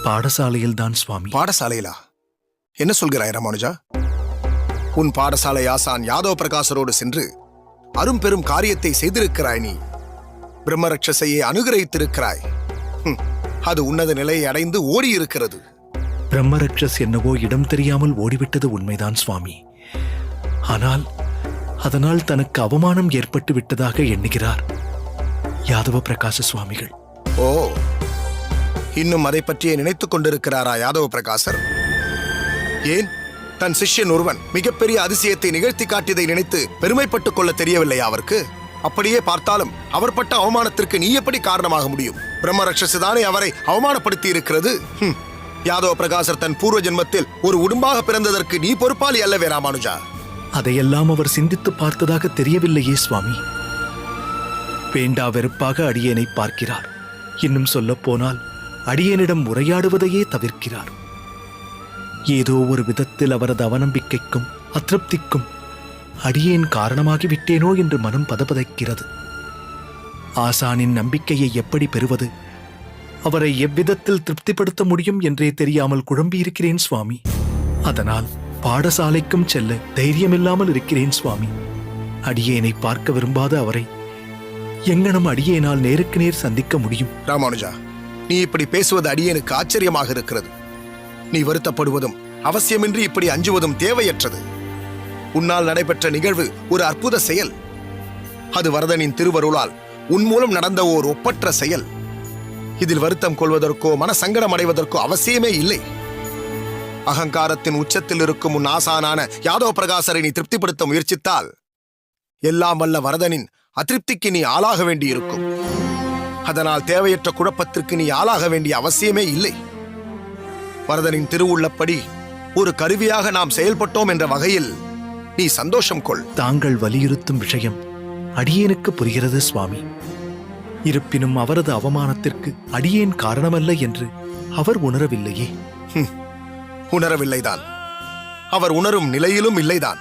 பாடசாலையில் தான் சுவாமி. பாடசாலையிலா? என்ன சொல்கிறாய் ராமானுஜா? உன் பாடசாலை ஆசான் யாதவ பிரகாசரோடு சென்று அரும்பெரும் காரியத்தை செய்திருக்கிறாய். நீ பிரம்மரட்சசையை அனுகிரகித்திருக்கிறாய். அது உன்னத நிலையை அடைந்து ஓடியிருக்கிறது. பிரம்மரட்சஸ் என்னவோ இடம் தெரியாமல் ஓடிவிட்டது உண்மைதான் சுவாமி. ஆனால் அதனால் தனக்கு அவமானம் ஏற்பட்டு விட்டதாக எண்ணுகிறார் யாதவ பிரகாச சுவாமிகள். ஓ, இன்னும் அதை பற்றியே நினைத்துக் கொண்டிருக்கிறாரா யாதவ பிரகாசர்? ஏன், தன் சிஷ்யன் ஒருவன் மிகப்பெரிய அதிசயத்தை நிகழ்த்தி காட்டியதை நினைத்து பெருமைப்பட்டுக் கொள்ள தெரியவில்லையா அவருக்கு? அப்படியே பார்த்தாலும் அவர் பட்ட அவமானத்திற்கு நீ எப்படி காரணமாக முடியும்? பிரம்மரட்சசுதானே அவரை அவமானப்படுத்தி இருக்கிறது. யாதவ பிரகாசர் தன் பூர்வ ஜென்மத்தில் ஒரு உடும்பாக பிறந்ததற்கு நீ பொறுப்பாளி அல்லவே ராமானுஜா? அதையெல்லாம் அவர் சிந்தித்து பார்த்ததாக தெரியவில்லையே சுவாமி. வேண்டா வெறுப்பாக அடியேனை பார்க்கிறார். இன்னும் சொல்லப் போனால் அடியேனிடம் உரையாடுவதையே தவிர்க்கிறார். ஏதோ ஒரு விதத்தில் அவரது அவநம்பிக்கைக்கும் அதிருப்திக்கும் அடியேன் காரணமாகிவிட்டேனோ என்று மனம் பதபதைக்கிறது. ஆசானின் நம்பிக்கையை எப்படி பெறுவது, அவரை எவ்விதத்தில் திருப்திப்படுத்த முடியும் என்றே தெரியாமல் குழம்பியிருக்கிறேன் சுவாமி. அதனால் பாடசாலைக்கும் செல்ல தைரியமில்லாமல் இருக்கிறேன் சுவாமி. அடியேனை பார்க்க விரும்பாத அவரை எங்கனம் அடியேனால் நேருக்கு நேர் சந்திக்க முடியும்? ராமானுஜா, நீ இப்படி பேசுவது அடியேனுக்கு ஆச்சரியமாக இருக்கிறது. நீ வருத்தப்படுவதும் அவசியமின்றி இப்படி அஞ்சுவதும் தேவையற்றது. உன்னால் நடைபெற்ற நிகழ்வு ஒரு அற்புத செயல். அது வரதனின் திருவருளால் உன் மூலம் நடந்த ஓர் ஒப்பற்ற செயல். இதில் வருத்தம் கொள்வதற்கோ மனசங்கடம் அடைவதற்கோ அவசியமே இல்லை. அகங்காரத்தின் உச்சத்தில் இருக்கும் உன் ஆசானான யாதவ பிரகாசரை நீ திருப்திப்படுத்த முயற்சித்தால் எல்லாம் வல்ல வரதனின் அதிருப்திக்கு நீ ஆளாக வேண்டியிருக்கும். அதனால் தேவையற்ற குழப்பத்திற்கு நீ ஆளாக வேண்டிய அவசியமே இல்லை. வரதனின் திருவுள்ளப்படி ஒரு கருவியாக நாம் செயல்பட்டோம் என்ற வகையில் நீ சந்தோஷம் கொள். தாங்கள் வலியுறுத்தும் விஷயம் அடியேனுக்கு புரிகிறது சுவாமி. இருப்பினும் அவரது அவமானத்திற்கு அடியேன் காரணமல்ல என்று அவர் உணரவில்லையே. உணரவில்லைதான். அவர் உணரும் நிலையிலும் இல்லைதான்.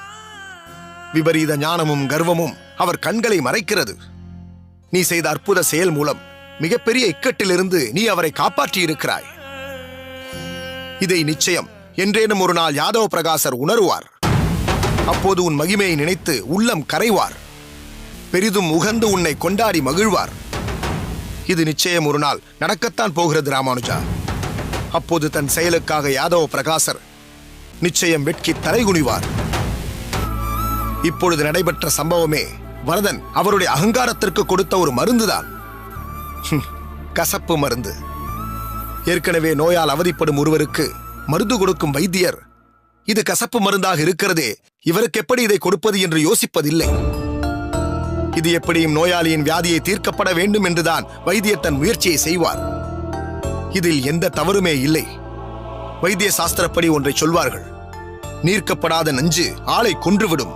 விபரீத ஞானமும் கர்வமும் அவர் கண்களை மறைக்கிறது. நீ செய்த அற்புத செயல் மூலம் மிகப்பெரிய இக்கட்டிலிருந்து நீ அவரை காப்பாற்றியிருக்கிறாய். இதை நிச்சயம் என்றேனும் ஒரு நாள் யாதவ பிரகாசர் உணருவார். அப்போது உன் மகிமையை நினைத்து உள்ளம் கரைவார். பெரிதும் உகந்து உன்னை கொண்டாடி மகிழ்வார். இது நிச்சயம் ஒரு நாள் நடக்கத்தான் போகிறது ராமானுஜா. அப்போது தன் செயலுக்காக யாதவ பிரகாசர் நிச்சயம் வெட்கி தலைகுனிவார். இப்பொழுது நடைபெற்ற சம்பவமே வரதன் அவருடைய அகங்காரத்திற்கு கொடுத்த ஒரு மருந்துதான். கசப்பு மருந்து. ஏற்கனவே நோயால் அவதிப்படும் ஒருவருக்கு மருந்து கொடுக்கும் வைத்தியர் இது கசப்பு மருந்தாக இருக்கிறதே, இவருக்கு எப்படி இதை கொடுப்பது என்று யோசிப்பதில்லை. இது எப்படியும் நோயாளியின் வியாதியை தீர்க்கப்பட வேண்டும் என்றுதான் வைத்தியர் தன் முயற்சியை செய்வார். இதில் எந்த தவறுமே இல்லை. வைத்திய சாஸ்திரப்படி ஒன்றை சொல்வார்கள், நீர்க்கப்படாத நஞ்சு ஆளை கொன்றுவிடும்,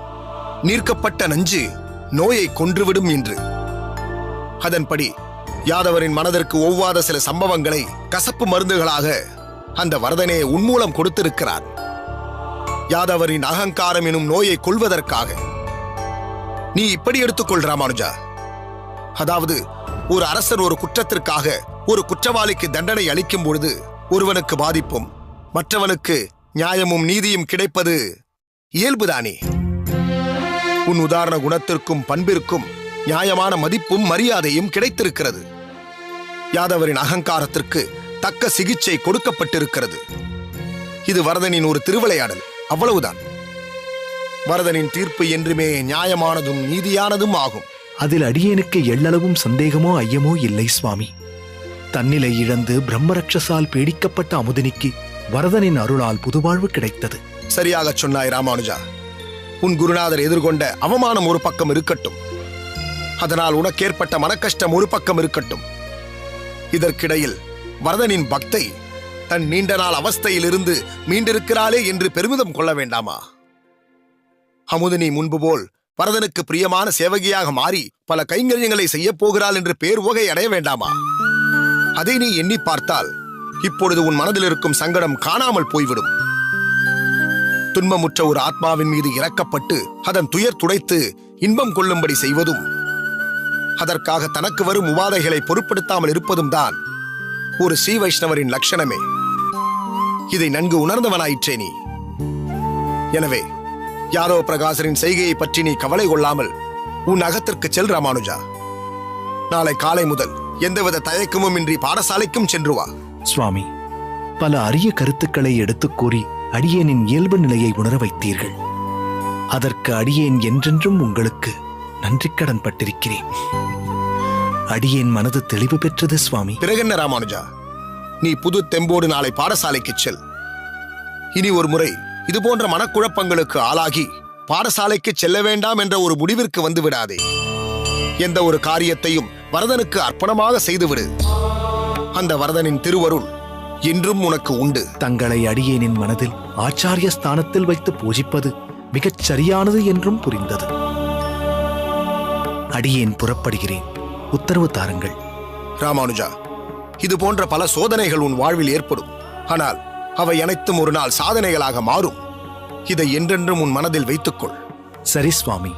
நீர்க்கப்பட்ட நஞ்சு நோயை கொன்றுவிடும் என்று. அதன்படி யாதவரின் மனதிற்கு ஒவ்வாத சில சம்பவங்களை கசப்பு மருந்துகளாக அந்த வரதனே உன்மூலம் கொடுத்திருக்கிறார். யாதவரின் அகங்காரம் எனும் நோயை கொல்வதற்காக. நீ இப்படி எடுத்துக்கொள் ராமானுஜா. அதாவது, ஒரு அரசர் ஒரு குற்றத்திற்காக ஒரு குற்றவாளிக்கு தண்டனை அளிக்கும் பொழுது ஒருவனுக்கு பாதிப்பும் மற்றவனுக்கு நியாயமும் நீதியும் கிடைப்பது இயல்புதானே. உன் உதாரண குணத்திற்கும் பண்பிற்கும் நியாயமான மதிப்பும் மரியாதையும் கிடைத்திருக்கிறது. யாதவரின் அகங்காரத்திற்கு தக்க சிகிச்சை கொடுக்கப்பட்டிருக்கிறது. இது வரதனின் ஒரு திருவிளையாடல், அவ்வளவுதான். வரதனின் தீர்ப்பு என்றுமே நியாயமானதும் நீதியானதும் ஆகும். அதில் அடியேனுக்கு எள்ளளவும் சந்தேகமோ ஐயமோ இல்லை சுவாமி. தன்னிலை இழந்து பிரம்மரட்சசால் பீடிக்கப்பட்ட அமுதினிக்கு வரதனின் அருளால் புதுவாழ்வு கிடைத்தது. சரியாகச் சொன்னாய் ராமானுஜா. உன் குருநாதர் எதிர்கொண்ட அவமானம் ஒரு பக்கம் இருக்கட்டும், அதனால் உனக்கேற்பட்ட மனக்கஷ்டம் ஒரு பக்கம் இருக்கட்டும். இதற்கிடையில் வரதனின் பக்தை தன் நீண்ட நாள் அவஸ்தையிலிருந்து மீண்டிருக்கிறாளே என்று பெருமிதம் கொள்ள வேண்டாமா? அமுதினி முன்பு போல் வரதனுக்கு பிரியமான சேவகியாக மாறி பல கைங்கரியங்களை செய்யப் போகிறாள் என்று பேர் உவகை அடைய வேண்டாமா? அதை நீ எண்ணி பார்த்தால் இப்பொழுது உன் மனதில் இருக்கும் சங்கடம் காணாமல் போய்விடும். துன்பமுற்ற ஒரு ஆத்மாவின் மீது இறக்கப்பட்டு அதன் துயர் துடைத்து இன்பம் கொள்ளும்படி செய்வதும், அதற்காக தனக்கு வரும் உபாதைகளை பொருட்படுத்தாமல் இருப்பதும் தான் ஒரு ஸ்ரீ வைஷ்ணவரின் லட்சணமே. இதை நன்கு உணர்ந்தவனாயிற்றே நீ. எனவே யாதவ பிரகாசரின் செய்கையை பற்றி நீ கவலை கொள்ளாமல் உன் அகத்திற்கு செல் ராமானுஜா. நாளை காலை முதல் எந்தவித தயக்கமும் இன்றி பாடசாலைக்கும் சென்று வா. சுவாமி, பல அரிய கருத்துக்களை எடுத்துக் கூறி அடியேனின் இயல்பு நிலையை உணர வைத்தீர்கள். அதற்கு அடியேன் என்றென்றும் உங்களுக்கு நன்றிக்கடன் பட்டிருக்கிறேன். அடியேன் மனது தெளிவு பெற்றது சுவாமி. பிறகென்ன ராமானுஜா, நீ புது தெம்போடு நாளை பாடசாலைக்கு செல். இனி ஒரு முறை இது போன்ற மனக்குழப்பங்களுக்கு ஆளாகி பாடசாலைக்கு செல்ல வேண்டாம் என்ற ஒரு முடிவிற்கு வந்து விடாதே. எந்த ஒரு காரியத்தையும் வரதனுக்கு அர்ப்பணமாக செய்துவிடு. அந்த வரதனின் திருவருள் என்றும் உனக்கு உண்டு. தங்களை அடியேனின் மனதில் ஆச்சாரிய ஸ்தானத்தில் வைத்து பூஜிப்பது மிகச் சரியானது என்றும் புரிந்தது. அடியேன் புறப்படுகிறேன். உத்தரவு தாருங்கள். ராமானுஜா, இது போன்ற பல சோதனைகள் உன் வாழ்வில் ஏற்படும். ஆனால் அவை அனைத்தும் ஒரு நாள் சாதனைகளாக மாறும். இதை என்றென்றும் உன் மனதில் வைத்துக்கொள். சரி சுவாமி.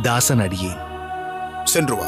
தாசன் அடியேன். சென்று வா.